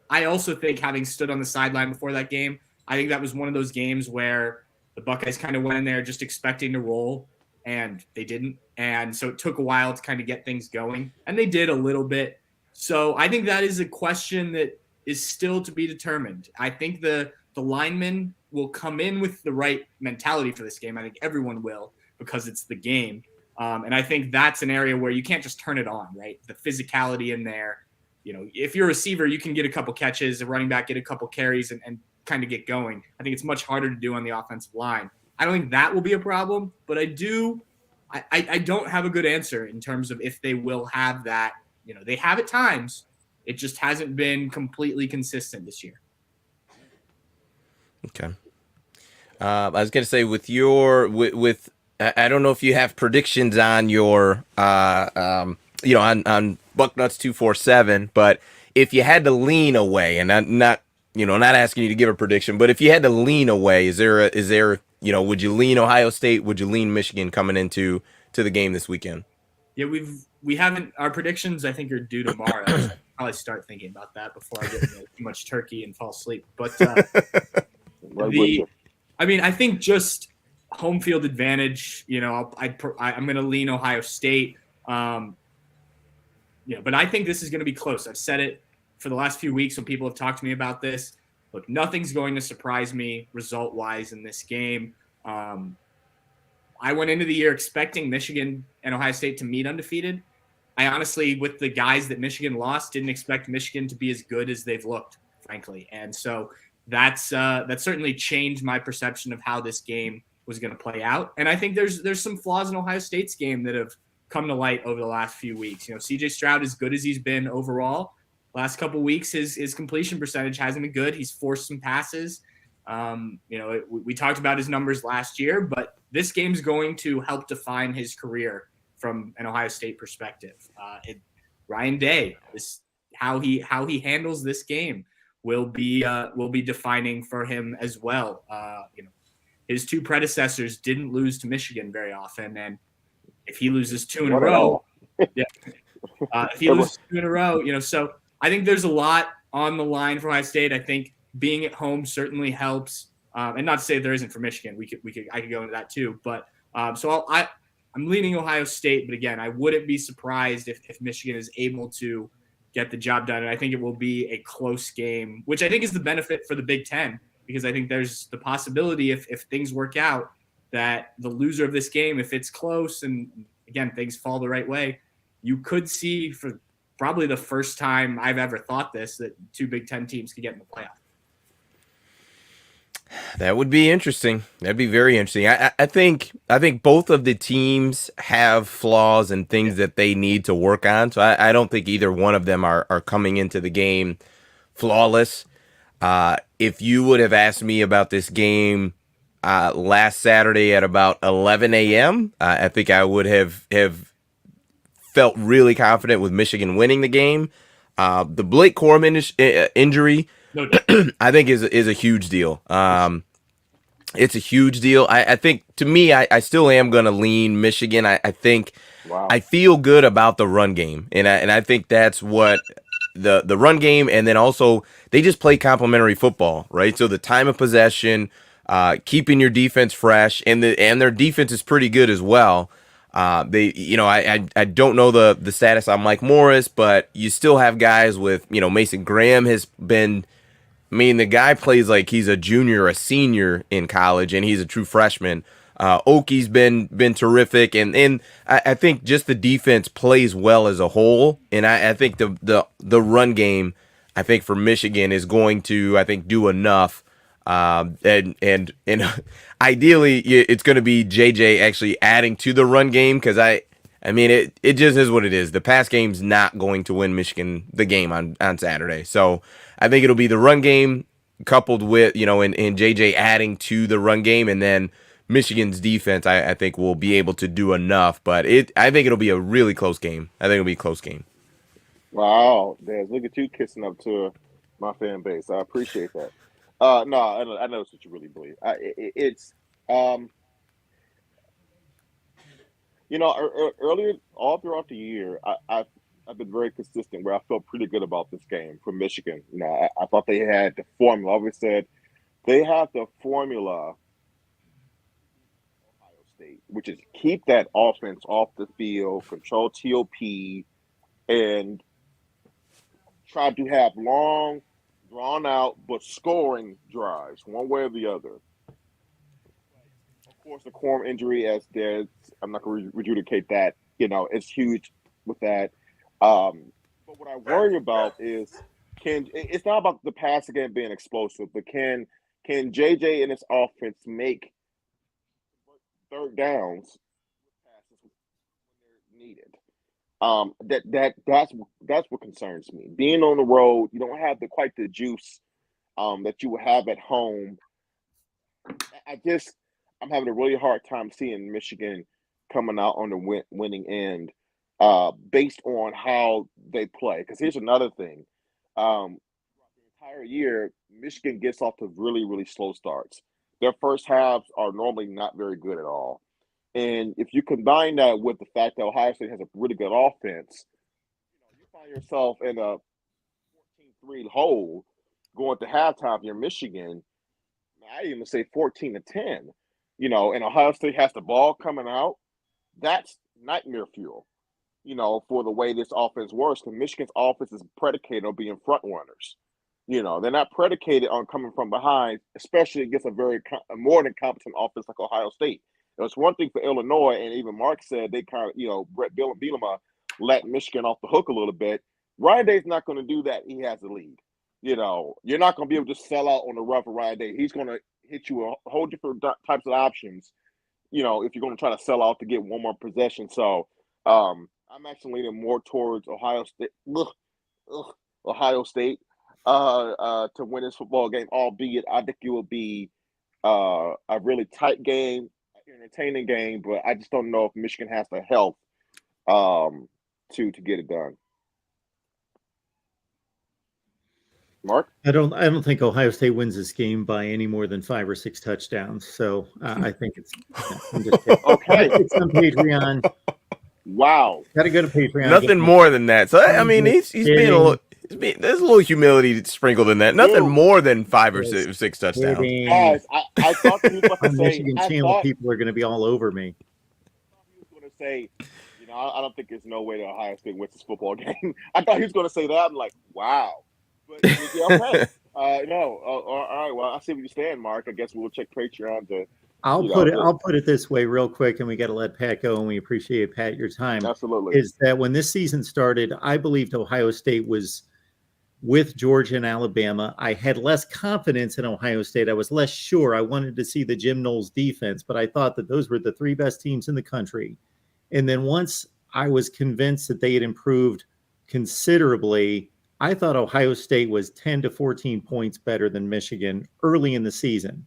I also think, having stood on the sideline before that game, I think that was one of those games where the Buckeyes kind of went in there just expecting to roll, and they didn't. And so it took a while to kind of get things going, and they did a little bit. So I think that is a question that is still to be determined. I think the linemen will come in with the right mentality for this game. I think everyone will, because it's the game. And I think that's an area where you can't just turn it on, right? The physicality in there. If you're a receiver, you can get a couple catches, a running back get a couple carries and kind of get going. I think it's much harder to do on the offensive line. I don't think that will be a problem, but I don't have a good answer in terms of if they will have that. They have at times. It just hasn't been completely consistent this year. Okay. I was going to say with I don't know if you have predictions on your, on Bucknuts 247, but if you had to lean away, and I'm not asking you to give a prediction, but if you had to lean away, is there, would you lean Ohio State? Would you lean Michigan coming into the game this weekend? Yeah, we haven't. Our predictions, I think, are due tomorrow. I'll probably start thinking about that before I get too much turkey and fall asleep. But I think just home field advantage. I'm going to lean Ohio State. But I think this is going to be close. I've said it for the last few weeks when people have talked to me about this. Look, nothing's going to surprise me result-wise in this game. I went into the year expecting Michigan and Ohio State to meet undefeated. I honestly, with the guys that Michigan lost, didn't expect Michigan to be as good as they've looked, frankly. And so that certainly changed my perception of how this game was going to play out. And I think there's some flaws in Ohio State's game that have come to light over the last few weeks. CJ Stroud, as good as he's been overall, last couple of weeks, his completion percentage hasn't been good. He's forced some passes. We talked about his numbers last year, but this game's going to help define his career from an Ohio State perspective. Ryan Day, how he handles this game will be defining for him as well. His two predecessors didn't lose to Michigan very often, and if he loses two in a row, so I think there's a lot on the line for Ohio State. I think being at home certainly helps, and not to say there isn't for Michigan. I could go into that too, but I'm leaning Ohio State, but again, I wouldn't be surprised if Michigan is able to get the job done. And I think it will be a close game, which I think is the benefit for the Big Ten, because I think there's the possibility if things work out that the loser of this game, if it's close and again, things fall the right way, you could see for probably the first time I've ever thought this, that two Big Ten teams could get in the playoff. That would be interesting. That'd be very interesting. I think both of the teams have flaws and things that they need to work on. So I don't think either one of them are coming into the game flawless. If you would have asked me about this game last Saturday at about 11 a.m., I think I would have felt really confident with Michigan winning the game. The Blake Corum injury, No, I think is a huge deal. It's a huge deal. I think, to me, I still am going to lean Michigan. I think I feel good about the run game, and I think that's what the run game, and then also they just play complementary football, right? So the time of possession, keeping your defense fresh, and their defense is pretty good as well. I don't know the status on Mike Morris, but you still have guys with, Mason Graham has been. I mean, the guy plays like he's a junior, a senior in college, and he's a true freshman. Oki's been terrific, and I think just the defense plays well as a whole. And I think the run game, I think for Michigan is going to, I think, do enough. And ideally, it's going to be JJ actually adding to the run game, because I mean it just is what it is. The pass game's not going to win Michigan the game on Saturday. So I think it'll be the run game coupled with, and JJ adding to the run game, and then Michigan's defense, I think, will be able to do enough. But I think it'll be a really close game. I think it'll be a close game. Wow, Daz, look at you kissing up to my fan base. I appreciate that. No, I know it's what you really believe. Earlier, all throughout the year, I've been very consistent where I felt pretty good about this game for Michigan. I thought they had the formula. I always said they have the formula, Ohio State, which is keep that offense off the field, control TOP, and try to have long, drawn out, but scoring drives, one way or the other. Of course, the Corum injury, I'm not going to adjudicate that. It's huge with that. But what I worry about is it's not about the passing game being explosive, but can JJ and his offense make third downs when they're needed? That's what concerns me. Being on the road, you don't have quite the juice that you would have at home. I'm having a really hard time seeing Michigan coming out on the winning end based on how they play. Because here's another thing. The entire year, Michigan gets off to really, really slow starts. Their first halves are normally not very good at all. And if you combine that with the fact that Ohio State has a really good offense, you find yourself in a 14-3 hole going to halftime. You're Michigan. I even say 14-10. and Ohio State has the ball coming out, that's nightmare fuel, for the way this offense works. Because Michigan's offense is predicated on being front runners. They're not predicated on coming from behind, especially against a more than competent offense like Ohio State. It was one thing for Illinois, and even Mark said they kind of, Brett Bielema let Michigan off the hook a little bit. Ryan Day's not going to do that. He has the lead. You're not going to be able to sell out on the run for Ryan Day. He's going to hit you a whole different types of options, if you're going to try to sell out to get one more possession. So I'm actually leaning more towards Ohio State. Ohio State to win this football game, albeit I think it will be a really tight game, entertaining game, but I just don't know if Michigan has the health to get it done. Mark? I don't think Ohio State wins this game by any more than 5 or 6 touchdowns. So I think it's okay. It's on Patreon. Wow. Got to go to Patreon. Nothing more than that. So I mean, he's being a little. There's a little humility sprinkled in that. Nothing more than 5 or 6 touchdowns. Guys, I thought he was going to say. Michigan Channel people are going to be all over me. I thought he was going to say, I don't think there's no way that Ohio State wins this football game. I thought he was going to say that. I'm like, wow. But yeah, okay. No. All right. Well, I see where you stand, Mark. I guess we'll check Patreon to. I'll put it this way real quick, and we got to let Pat go, and we appreciate, Pat, your time. Absolutely. Is that when this season started, I believed Ohio State was with Georgia and Alabama. I had less confidence in Ohio State. I was less sure. I wanted to see the Jim Knowles defense, but I thought that those were the 3 best teams in the country. And then once I was convinced that they had improved considerably, I thought Ohio State was 10 to 14 points better than Michigan early in the season.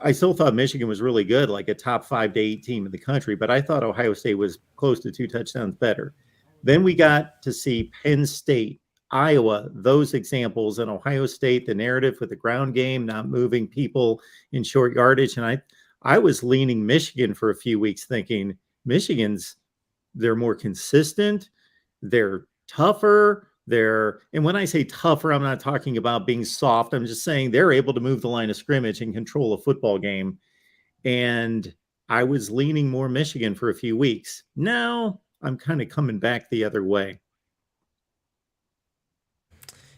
I still thought Michigan was really good, like a top 5 to 8 team in the country, but I thought Ohio State was close to 2 touchdowns better. Then we got to see Penn State, Iowa, those examples, and Ohio State, the narrative with the ground game, not moving people in short yardage. And I was leaning Michigan for a few weeks, thinking they're more consistent, they're tougher. And when I say tougher, I'm not talking about being soft. I'm just saying they're able to move the line of scrimmage and control a football game. And I was leaning more Michigan for a few weeks. Now I'm kind of coming back the other way.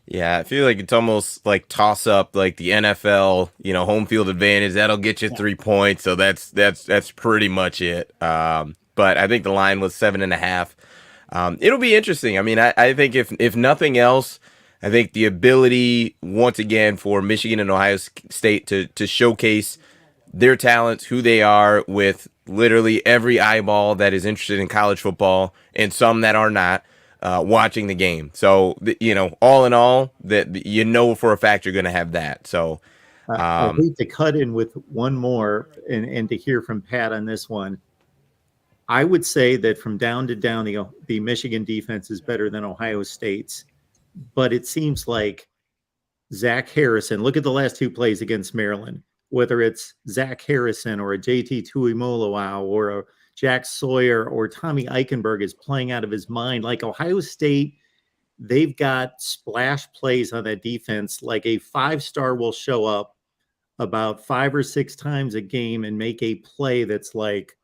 Yeah, I feel like it's almost like toss up like the NFL, home field advantage. That'll get you 3 points. So that's pretty much it. But I think the line was 7.5. It'll be interesting. I mean, I think if nothing else, I think the ability once again for Michigan and Ohio State to showcase their talents, who they are, with literally every eyeball that is interested in college football and some that are not watching the game. So all in all, that for a fact you're going to have that. So I hate to cut in with one more and to hear from Pat on this one. I would say that from down to down, the Michigan defense is better than Ohio State's, but it seems like Zach Harrison, look at the last 2 plays against Maryland, whether it's Zach Harrison or a JT Tuimoloau or a Jack Sawyer or Tommy Eichenberg is playing out of his mind. Like Ohio State, they've got splash plays on that defense. Like a 5-star will show up about 5 or 6 times a game and make a play that's like,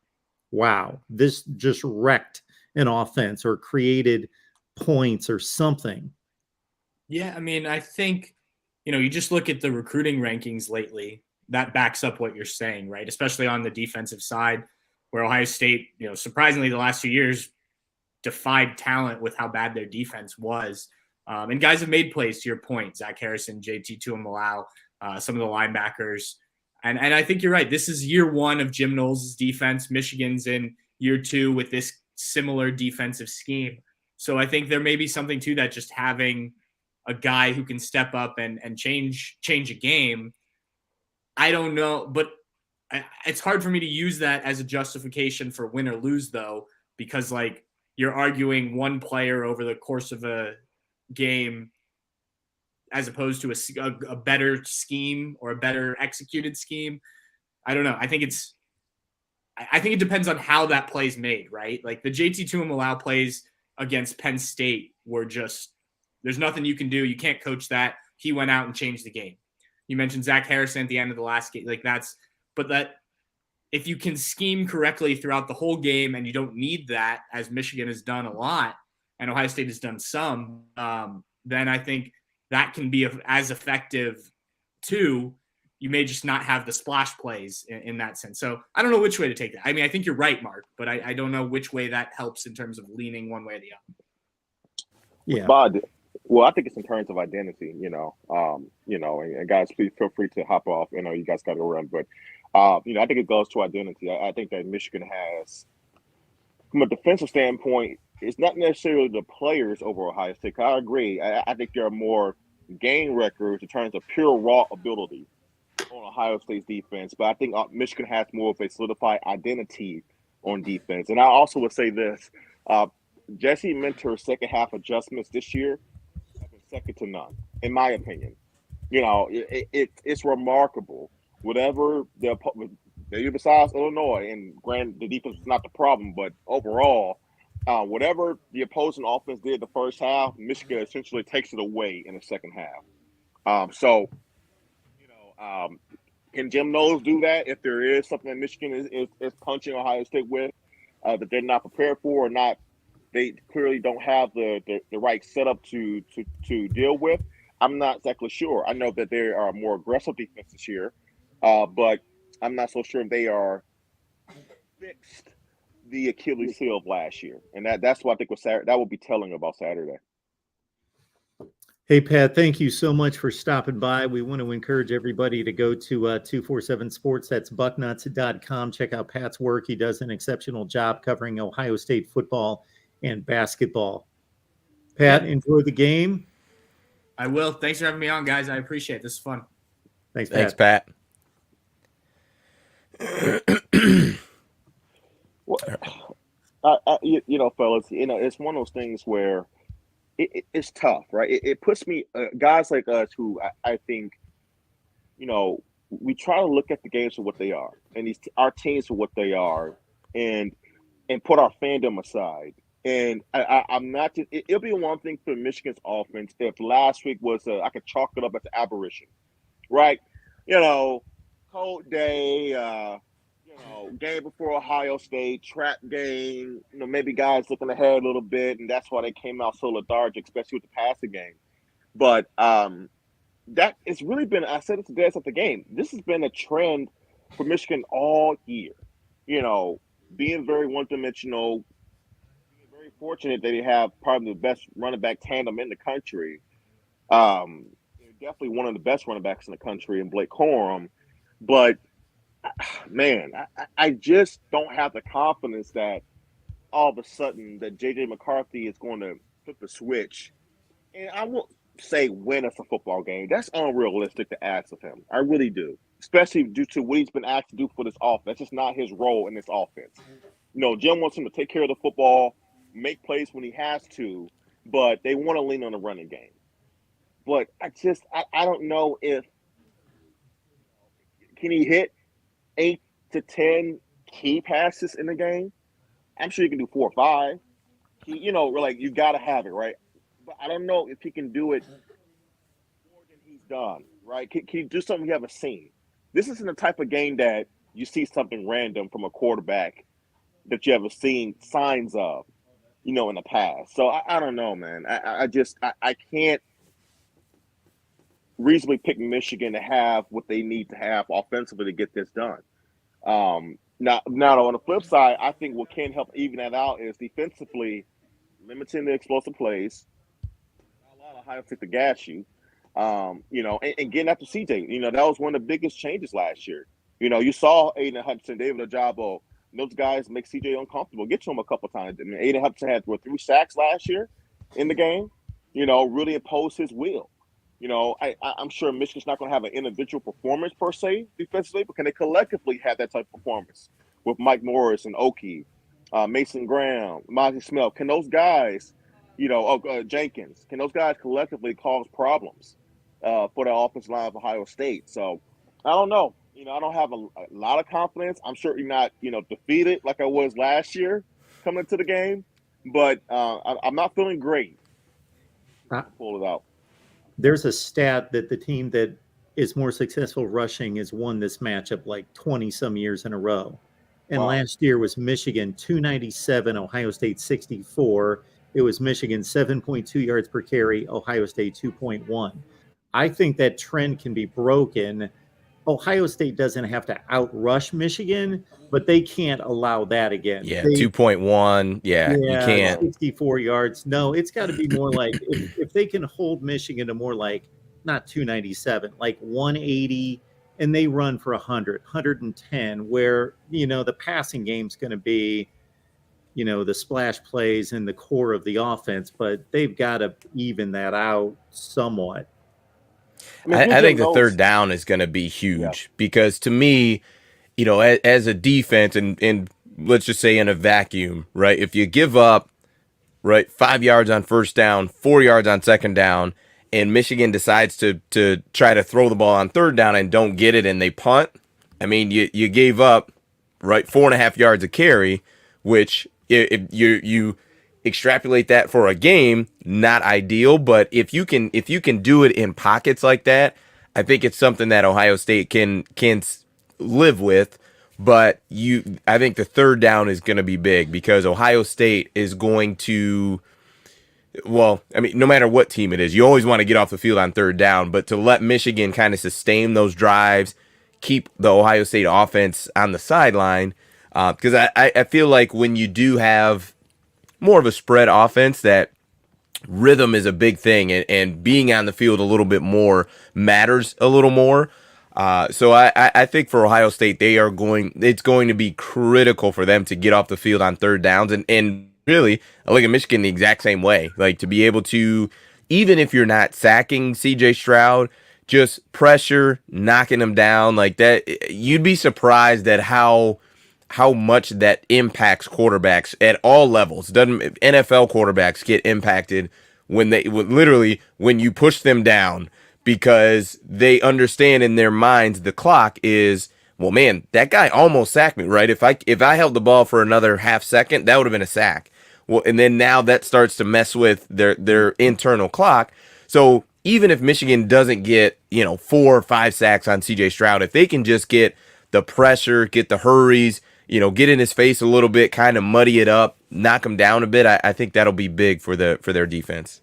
wow, this just wrecked an offense or created points or something. Yeah, I mean, I think, you just look at the recruiting rankings lately. That backs up what you're saying, right? Especially on the defensive side, where Ohio State, surprisingly the last 2 years defied talent with how bad their defense was. And guys have made plays, to your point, Zach Harrison, JT Tuimoloau, some of the linebackers. And I think you're right. This is year 1 of Jim Knowles' defense. Michigan's in year 2 with this similar defensive scheme. So I think there may be something to that, just having a guy who can step up and change a game. I don't know, but it's hard for me to use that as a justification for win or lose, though, because like you're arguing one player over the course of a game as opposed to a better scheme or a better executed scheme. I don't know. I think it depends on how that play's made, right? Like the JT Tuimoloau plays against Penn State were just, there's nothing you can do. You can't coach that. He went out and changed the game. You mentioned Zach Harrison at the end of the last game. Like but but that if you can scheme correctly throughout the whole game and you don't need that, as Michigan has done a lot and Ohio State has done some, then I think that can be as effective too. You may just not have the splash plays in that sense. So I don't know which way to take that. I mean, I think you're right, Mark, but I don't know which way that helps in terms of leaning one way or the other. Yeah. Well, I think it's in terms of identity, and guys, please feel free to hop off. I know you guys got to run, but I think it goes to identity. I think that Michigan has, from a defensive standpoint, it's not necessarily the players over Ohio State. I agree. I think there are more game records in terms of pure raw ability on Ohio State's defense, but I think Michigan has more of a solidified identity on defense. And I also would say this: Jesse Minter's second half adjustments this year have been second to none, in my opinion. It's remarkable. Whatever besides Illinois, and granted, the defense is not the problem, but overall, whatever the opposing offense did the first half, Michigan essentially takes it away in the second half. Can Jim Knowles do that if there is something that Michigan is punching Ohio State with that they're not prepared for, or not? They clearly don't have the right setup to deal with. I'm not exactly sure. I know that they are a more aggressive defense this year, but I'm not so sure if they are fixed the Achilles heel of last year, and that's what I think that will be telling about Saturday. Hey, Pat, thank you so much for stopping by. We want to encourage everybody to go to 247 Sports. That's bucknuts.com. Check out Pat's work. He does an exceptional job covering Ohio State football and basketball. Pat, enjoy the game. I will. Thanks for having me on, guys. I appreciate it. This is fun. Thanks, Pat. Pat. Well, fellas, it's one of those things where it's tough, right? It puts me, guys like us who I think, we try to look at the games for what they are, and our teams for what they are, and put our fandom aside. And I'm not just, it'll be one thing for Michigan's offense if last week was I could chalk it up as an aberration, right? Cold day, game before Ohio State, trap game, maybe guys looking ahead a little bit, and that's why they came out so lethargic, especially with the passing game. But that it's really been, I said it today at the game, this has been a trend for Michigan all year. Being very one-dimensional, being very fortunate that they have probably the best running back tandem in the country. Definitely one of the best running backs in the country in Blake Corum. But man, I just don't have the confidence that all of a sudden that J.J. McCarthy is going to flip the switch. And I won't say win us a football game. That's unrealistic to ask of him. I really do, especially due to what he's been asked to do for this offense. That's just not his role in this offense. Jim wants him to take care of the football, make plays when he has to, but they want to lean on the running game. But I don't know if can he hit 8 to 10 key passes in the game. I'm sure you can do 4 or 5. You got to have it, right? But I don't know if he can do it more than he's done, right? Can he do something we haven't seen? This isn't the type of game that you see something random from a quarterback that you haven't seen signs of, in the past. So I don't know, man. I can't reasonably pick Michigan to have what they need to have offensively to get this done. Now on the flip side, I think what can help even that out is defensively limiting the explosive plays, not allowing Ohio State to gas you, and getting after CJ. That was one of the biggest changes last year. You saw Aiden Hudson, David Ojabo, those guys make CJ uncomfortable, get to him a couple times. I mean, Aiden Hudson had 3 sacks last year in the game, really imposed his will. I'm sure Michigan's not going to have an individual performance per se defensively, but can they collectively have that type of performance with Mike Morris and Oki, Mason Graham, Monty Smell? Can those guys, Jenkins, can those guys collectively cause problems for the offensive line of Ohio State? So I don't know. I don't have a lot of confidence. I'm certainly not, defeated like I was last year coming into the game, but I'm not feeling great. Pull it out. There's a stat that the team that is more successful rushing has won this matchup like 20 some years in a row. And Wow. last year was Michigan 297, Ohio State 64. It was Michigan 7.2 yards per carry, Ohio State 2.1. I think that trend can be broken. Ohio State doesn't have to outrush Michigan, but they can't allow that again. Yeah, They, 2.1. Yeah, you yeah, can't. 64 yards. No, it's got to be more like if they can hold Michigan to more like not 297, like 180, and they run for 100, 110, where, the passing game's going to be, the splash plays and the core of the offense, but they've got to even that out somewhat. I mean, if you're I Jim think the Knowles, third down is going to be yeah, huge because to me, as a defense and let's just say in a vacuum, right? If you give up, right, 5 yards on first down, 4 yards on second down, and Michigan decides to try to throw the ball on third down and don't get it and they punt, I mean, you gave up, right, 4.5 yards a carry, which if you extrapolate that for a game, not ideal. But if you can do it in pockets like that, I think it's something that Ohio State can live with. But I think the third down is going to be big because Ohio State is going to. Well, I mean, no matter what team it is, you always want to get off the field on third down. But to let Michigan kind of sustain those drives, keep the Ohio State offense on the sideline, because I feel like when you do have more of a spread offense, that rhythm is a big thing, and being on the field a little bit more matters a little more. So I think for Ohio State, it's going to be critical for them to get off the field on third downs. And really, I look at Michigan the exact same way. Like to be able to, even if you're not sacking CJ Stroud, just pressure, knocking him down like that. You'd be surprised at how much that impacts quarterbacks at all levels. Doesn't NFL quarterbacks get impacted when you push them down because they understand in their minds the clock is, well, man, that guy almost sacked me, right? If I held the ball for another half second, that would have been a sack. Well, and then now that starts to mess with their internal clock. So even if Michigan doesn't get 4 or 5 sacks on CJ Stroud, if they can just get the pressure, get the hurries, get in his face a little bit, kind of muddy it up, knock him down a bit, I think that'll be big for their defense.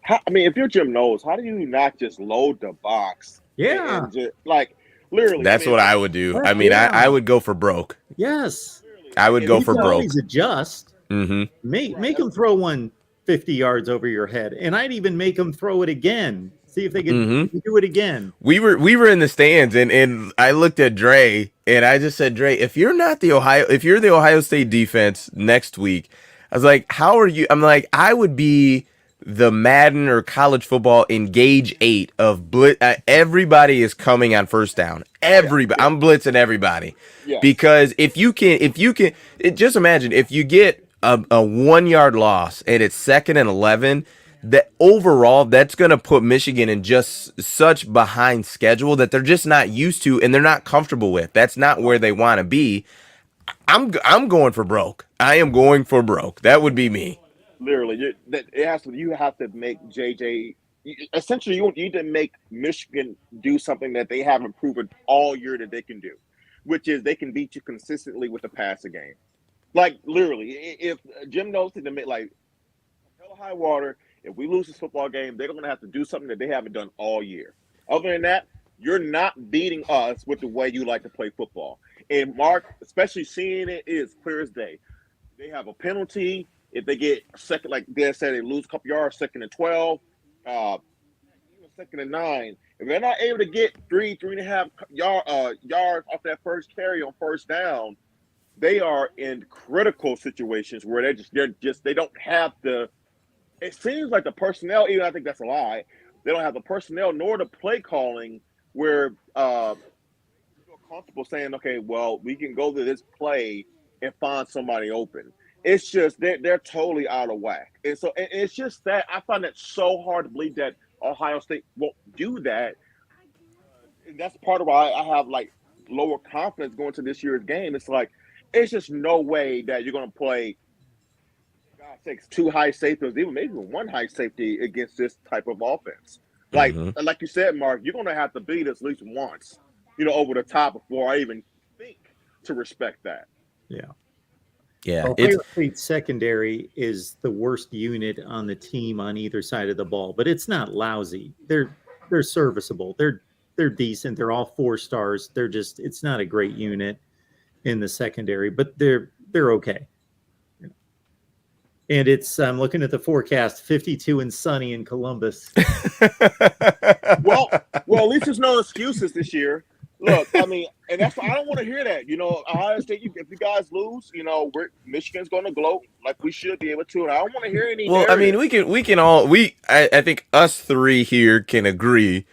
I mean, if you're Jim Knowles, how do you not just load the box? Yeah. And just, like, literally. That's what I would do. I mean, Yeah. I would go for broke. Yes. I would go And for You can broke. always adjust. Mm-hmm. Make them throw one 50 yards over your head, and I'd even make them throw it again. See if they can do it again. We were in the stands and I looked at Dre and I just said, Dre, if you're the Ohio State defense next week, I was like, how are you? I'm like, I would be the Madden or college football engage 8 of blitz. Everybody is coming on first down. Everybody, I'm blitzing everybody. Yes. Because if you can, just imagine if you get a 1 yard loss and it's 2nd and 11. That overall, that's going to put Michigan in just such behind schedule that they're just not used to and they're not comfortable with. That's not where they want to be. I'm going for broke. I am going for broke. That would be me. Literally, you have to make JJ. Essentially, you need to make Michigan do something that they haven't proven all year that they can do, which is they can beat you consistently with the passing game. Like literally, if Jim knows to admit, like hell high water. If we lose this football game, they're going to have to do something that they haven't done all year. Other than that, you're not beating us with the way you like to play football. And Mark, especially seeing it, is clear as day. They have a penalty. If they get second, like Dan said, they lose a couple yards, 2nd and 12, even 2nd and 9. If they're not able to get 3.5 yards off that first carry on first down, they are in critical situations where they don't have the. It seems like the personnel, even I think that's a lie, they don't have the personnel nor the play calling where you feel comfortable saying, okay, well, we can go to this play and find somebody open. It's just they're totally out of whack. And so it's just that I find that so hard to believe that Ohio State won't do that. And that's part of why I have like lower confidence going to this year's game. It's like, it's just no way that you're going to play God sakes, 2 high safeties, maybe one high safety against this type of offense. Like you said, Mark, you're going to have to beat us at least once, over the top before I even think to respect that. Yeah. Yeah. Ohio State secondary is the worst unit on the team on either side of the ball, but it's not lousy. They're serviceable. They're decent. They're all 4 stars. It's not a great unit in the secondary, but they're okay. And I'm looking at the forecast, 52 and sunny in Columbus. Well, at least there's no excuses this year. Look, I mean, and that's why I don't want to hear that. Ohio State, if you guys lose, Michigan's going to gloat like we should be able to, and I don't want to hear any. Well, narrative. I mean, we can all I think us 3 here can agree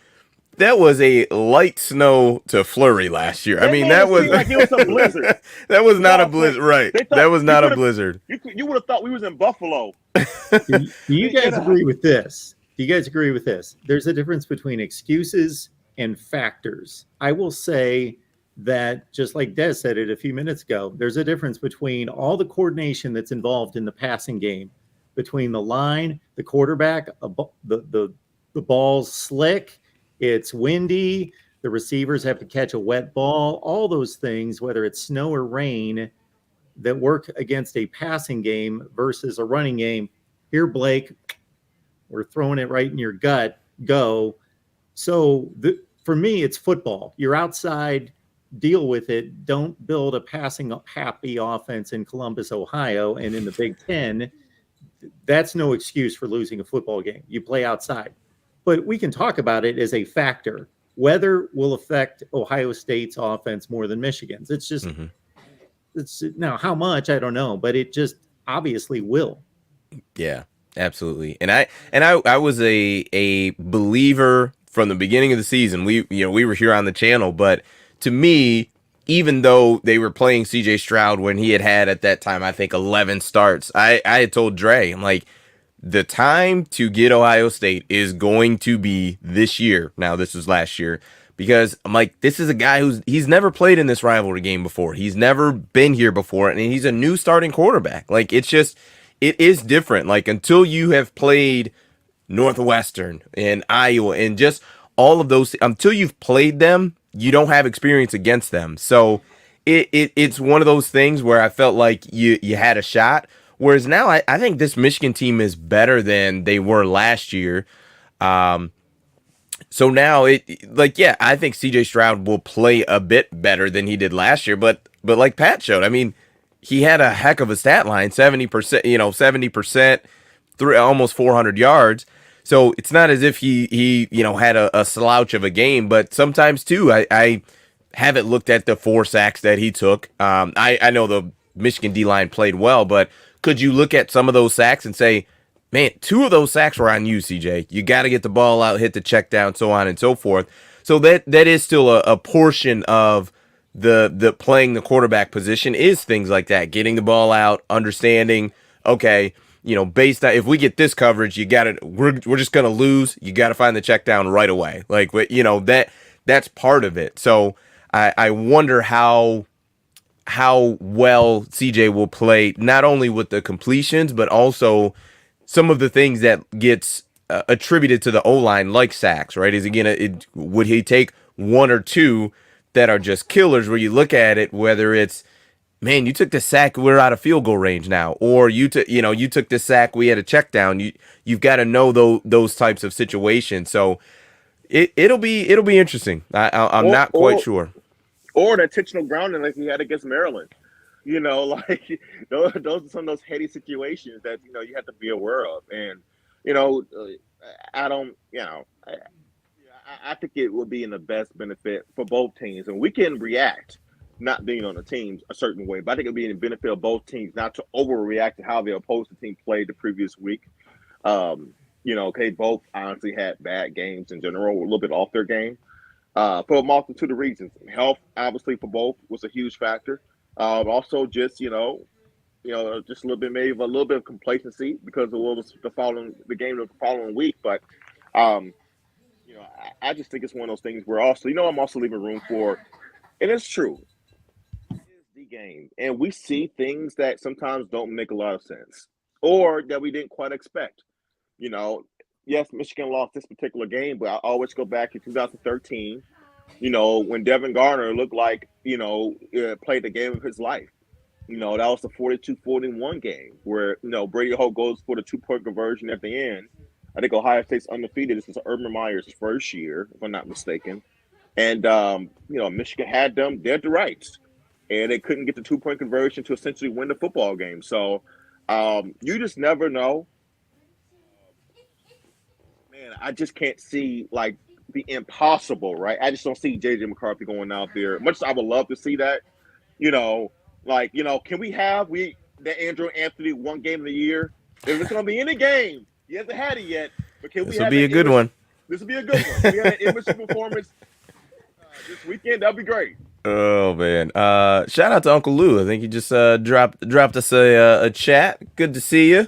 that was a light snow to flurry last year. I mean, that was like it was a blizzard. That was not a blizzard, right? That was not a blizzard. You would have thought we was in Buffalo. Do you guys agree with this? There's a difference between excuses and factors. I will say that, just like Des said it a few minutes ago, there's a difference between all the coordination that's involved in the passing game, between the line, the quarterback, the ball's slick, it's windy, the receivers have to catch a wet ball, all those things, whether it's snow or rain, that work against a passing game versus a running game. Here, Blake, we're throwing it right in your gut. Go. So for me, it's football. You're outside, deal with it. Don't build a passing happy offense in Columbus, Ohio, and in the Big Ten. That's no excuse for losing a football game. You play outside. But we can talk about it as a factor. Weather will affect Ohio State's offense more than Michigan's. It's just, it's now how much, I don't know, but it just obviously will. Yeah, absolutely. And I was a believer from the beginning of the season. We were here on the channel, but to me, even though they were playing CJ Stroud when he had at that time, I think 11 starts, I had told Dre, I'm like, the time to get Ohio State is going to be this year. Now, this was last year, because I'm like, this is a guy he's never played in this rivalry game before. He's never been here before, and he's a new starting quarterback. Like, it is different. Like, until you have played Northwestern and Iowa and just all of those, until you've played them, you don't have experience against them. So it's one of those things where I felt like you had a shot. Whereas now I think this Michigan team is better than they were last year. So now I think CJ Stroud will play a bit better than he did last year. But like Pat showed, I mean, he had a heck of a stat line, 70%, almost 400 yards. So it's not as if he had a slouch of a game. But sometimes too, I haven't looked at the 4 sacks that he took. I know the Michigan D-line played well, but could you look at some of those sacks and say, man, 2 of those sacks were on you, CJ. You got to get the ball out, hit the check down, so on and so forth. So that is still a portion of the playing the quarterback position, is things like that, getting the ball out, understanding, okay, based on if we get this coverage, we're just gonna lose. You got to find the check down right away. Like, that's part of it. So I wonder how well CJ will play, not only with the completions, but also some of the things that gets attributed to the O-line, like sacks, right? Would he take 1 or 2 that are just killers, where you look at it, whether it's, man, you took the sack, we're out of field goal range now, or you took the sack, we had a check down. You've got to know those types of situations. So it'll be interesting. I'm not quite sure. Or the intentional grounding like he had against Maryland. Like those are some of those heady situations that, you have to be aware of. And, I think it would be in the best benefit for both teams. And we can react, not being on the teams a certain way, but I think it would be in the benefit of both teams not to overreact to how the opposing team played the previous week. They both honestly had bad games in general, a little bit off their game. For a multitude of reasons. Health, obviously, for both was a huge factor. Also, just just a little bit, maybe a little bit of complacency because of what was the game of the following week. But I just think it's one of those things where also, I'm also leaving room for, and it's true, it is the game, and we see things that sometimes don't make a lot of sense or that we didn't quite expect. yes, Michigan lost this particular game, but I always go back to 2013. You know, when Devin Garner looked like played the game of his life. You know, that was the 42-41 game where Brady Hoke goes for the 2-point conversion at the end. I think Ohio State's undefeated. This is Urban Meyer's first year, if I'm not mistaken. And Michigan had them dead to rights, and they couldn't get the 2-point conversion to essentially win the football game. So you just never know. Man, I just can't see like the impossible, right? I just don't see JJ McCarthy going out there. Much as I would love to see that, can we have the Andrew Anthony one game of the year? If it's gonna be in a game, he hasn't had it yet, but can we have This will be a good one. This will be a good one. Can we have an immersive performance this weekend? That'd be great. Oh man! Shout out to Uncle Lou. I think he just dropped us a chat. Good to see you.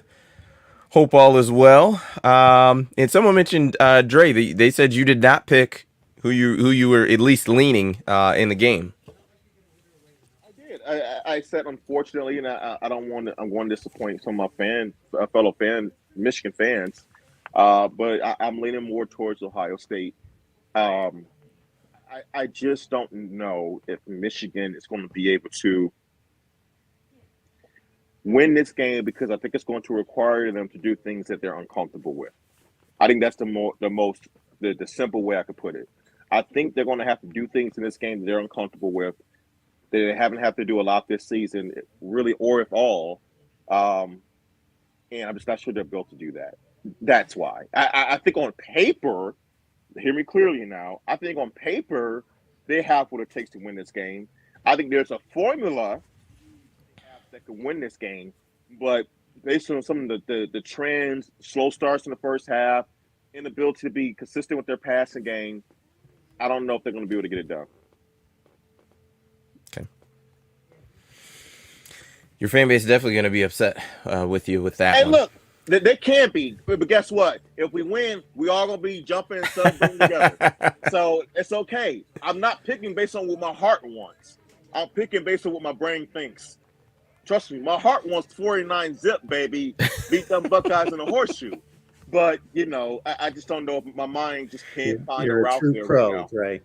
Hope all is well. And someone mentioned Dre. They said you did not pick who you were at least leaning in the game. I did. I said unfortunately, and I don't want to. I'm going to disappoint some of my fellow Michigan fans. But I'm leaning more towards Ohio State. I just don't know if Michigan is going to be able to win this game because I think it's going to require them to do things that they're uncomfortable with. I think that's the simple way I could put it. I think they're going to have to do things in this game that they're uncomfortable with, that they haven't had to do a lot this season, really, or if all. And I'm just not sure they're built to do that. That's why. I think on paper, hear me clearly now, I think on paper, they have what it takes to win this game. I think there's a formula that could win this game, but based on some of the trends, slow starts in the first half, inability to be consistent with their passing game, I don't know if they're going to be able to get it done. Okay. Your fan base is definitely going to be upset with you with that. Hey, look, they can be, but guess what? If we win, we all going to be jumping and celebrating together. So it's okay. I'm not picking based on what my heart wants. I'm picking based on what my brain thinks. Trust me, my heart wants 49 zip, baby. Beat them Buckeyes in a horseshoe. But, I just don't know if my mind just can't find a route there. You're a true pro, Dre.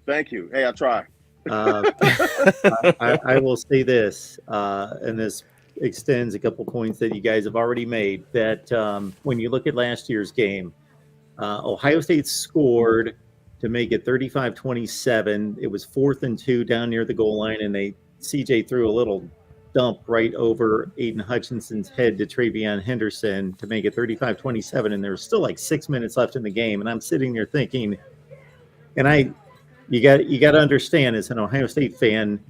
Thank you. Hey, I try. I will say this, and this extends a couple points that you guys have already made, that when you look at last year's game, Ohio State scored to make it 35-27. It was 4th and 2 down near the goal line, and CJ threw a little dump right over Aiden Hutchinson's head to Travion Henderson to make it 35-27, and there was still like 6 minutes left in the game. And I'm sitting there thinking, and you got to understand, as an Ohio State fan,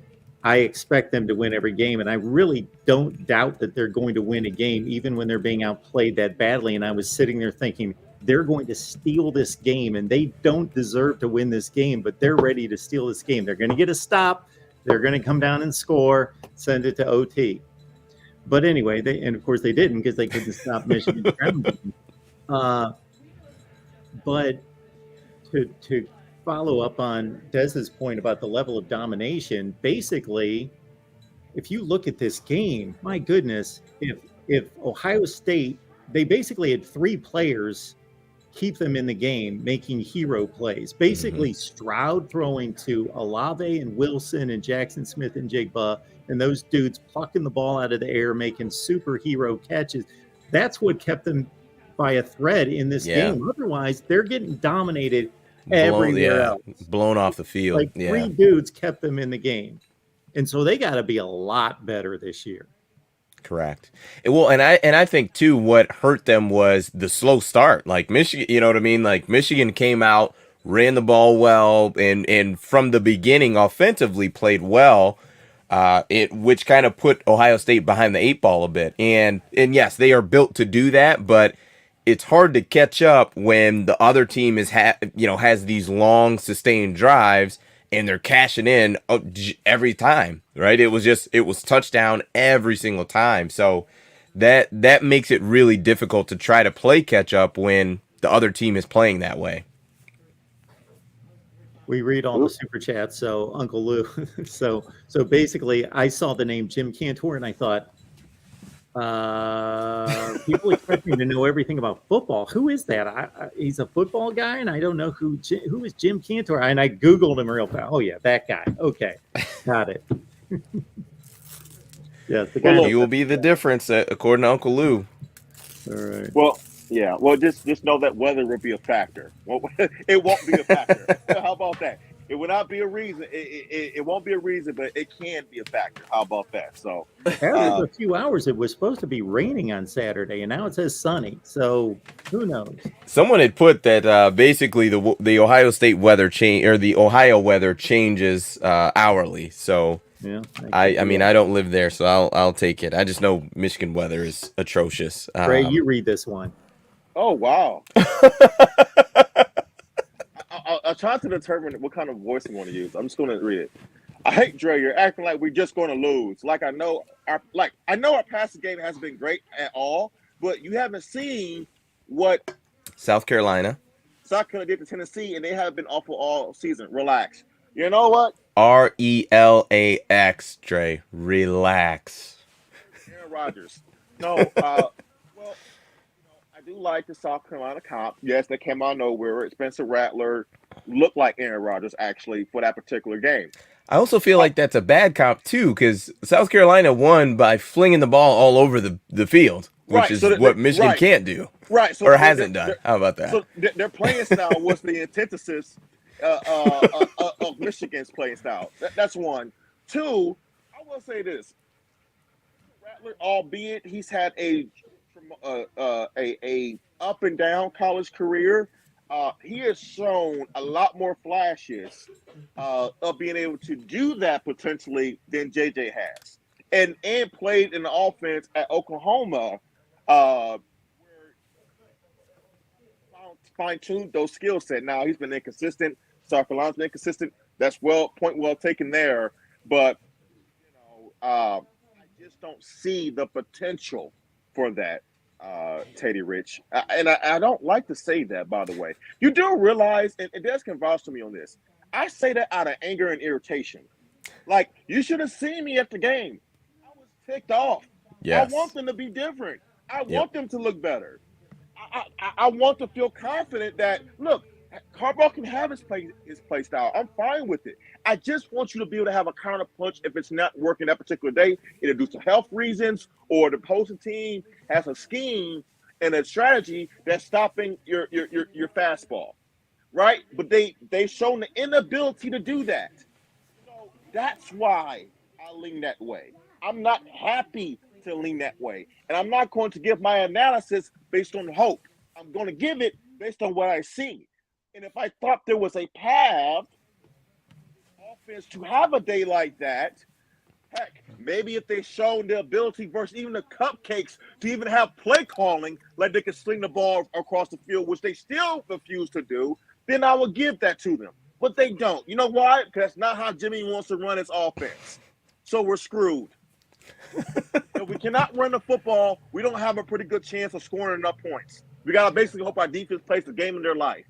I expect them to win every game, and I really don't doubt that they're going to win a game, even when they're being outplayed that badly. And I was sitting there thinking, they're going to steal this game, and they don't deserve to win this game, but they're ready to steal this game. They're going to get a stop. They're going to come down and score, send it to OT. But anyway, and of course they didn't because they couldn't stop Michigan. But to follow up on Dez's point about the level of domination, basically, if you look at this game, my goodness, if Ohio State, they basically had 3 players keep them in the game, making hero plays. Basically, Stroud throwing to Olave and Wilson and Jackson Smith and Jigba, and those dudes plucking the ball out of the air, making superhero catches. That's what kept them by a thread in this game. Otherwise, they're getting dominated everywhere else. Blown off the field. Like 3 dudes kept them in the game. And so they got to be a lot better this year. Correct. Well, and I think too, what hurt them was the slow start. Like Michigan, you know what I mean? Like Michigan came out, ran the ball well, and from the beginning offensively played well. Which kind of put Ohio State behind the 8 ball a bit. And yes, they are built to do that, but it's hard to catch up when the other team has these long sustained drives and they're cashing in every time, right? It was touchdown every single time. So that makes it really difficult to try to play catch up when the other team is playing that way. We read all the super chats. So Uncle Lou, so basically I saw the name Jim Cantor and I thought, People expect me to know everything about football. Who is that? He's a football guy, and I don't know who is Jim Cantor. And I Googled him real fast. Oh, yeah, that guy. Okay, got it. Yes, the guy. Well, He will be the difference, according to Uncle Lou. All right. Well, yeah. Well, just know that weather will be a factor. Well, it won't be a factor. How about that? It will not be a reason. It won't be a reason, but it can be a factor. How about that? So, After a few hours, it was supposed to be raining on Saturday, and now it says sunny. So who knows? Someone had put that basically the Ohio State weather change, or the Ohio weather changes hourly. So Yeah. I mean, I don't live there, so I'll take it. I just know Michigan weather is atrocious. Ray, you read this one. oh wow. I'll try to determine what kind of voice I want to use. I'm just going to read it. I hate Dre. You're acting like we're just going to lose. Like I know our passing game hasn't been great at all, but you haven't seen what South Carolina. South Carolina did to Tennessee, and they have been awful all season. Relax. You know what? RELAX, Dre. Relax. Aaron Rodgers. No. Well, I do like the South Carolina comp. Yes, they came out of nowhere. Spencer Rattler looked like Aaron Rodgers actually for that particular game. I also feel like that's a bad comp too, because South Carolina won by flinging the ball all over the field, which is what Michigan can't do, right? So or hasn't done. How about that? So their playing style was the antithesis of Michigan's playing style. That's one. Two, I will say this: Rattler, albeit he's had a up and down college career, he has shown a lot more flashes of being able to do that potentially than JJ has, and played in the offense at Oklahoma, where fine-tuned those skill set. Now he's been inconsistent. South Carolina's been inconsistent. That's point well taken there, but I just don't see the potential for that. Teddy Rich, and I don't like to say that, by the way. You do realize, and Des can vouch for me on this, I say that out of anger and irritation. Like, you should have seen me at the game. I was ticked off. Yes. I want them to be different. I want them to look better. I want to feel confident that, look, Harbaugh can have his play style. I'm fine with it. I just want you to be able to have a counter punch if it's not working that particular day, either due to health reasons or the opposing team has a scheme and a strategy that's stopping your fastball, right? But they've shown the inability to do that. So that's why I lean that way. I'm not happy to lean that way, and I'm not going to give my analysis based on hope. I'm going to give it based on what I see. And if I thought there was a path offense to have a day like that, heck, maybe if they showed the ability versus even the Cupcakes to even have play calling, like they could sling the ball across the field, which they still refuse to do, then I would give that to them. But they don't. You know why? Because that's not how Jimmy wants to run his offense. So we're screwed. If we cannot run the football, we don't have a pretty good chance of scoring enough points. We got to basically hope our defense plays the game of their life.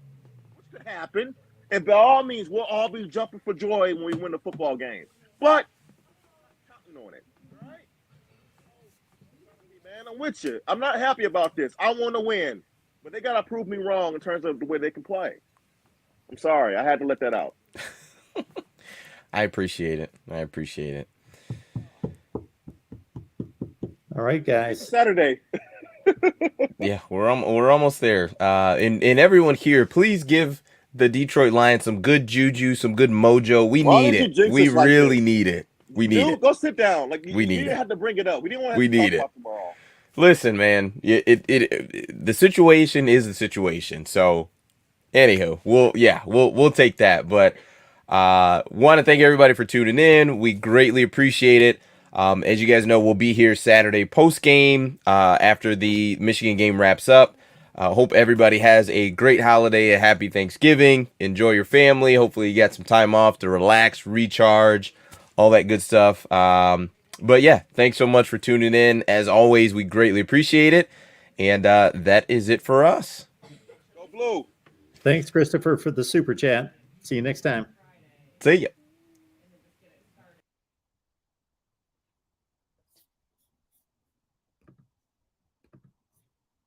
Could happen, and by all means, we'll all be jumping for joy when we win the football game. But I'm counting on it, all right? Man, I'm with you. I'm not happy about this. I want to win, but they gotta prove me wrong in terms of the way they can play. I'm sorry, I had to let that out. I appreciate it. I appreciate it. All right, guys. Saturday. Yeah, we're almost there. And everyone here, please give the Detroit Lions some good juju, some good mojo. We need it. We really need it. We need it. Go sit down. Like we need didn't have to bring it up. We didn't want to we need talk it. about tomorrow. Listen, man, the situation is the situation. So, anywho, we'll take that. But want to thank everybody for tuning in. We greatly appreciate it. As you guys know, we'll be here Saturday post game after the Michigan game wraps up. Hope everybody has a great holiday, a happy Thanksgiving. Enjoy your family. Hopefully you got some time off to relax, recharge, all that good stuff. But yeah, thanks so much for tuning in. As always, we greatly appreciate it. And that is it for us. Go Blue. Thanks, Christopher, for the super chat. See you next time. See ya.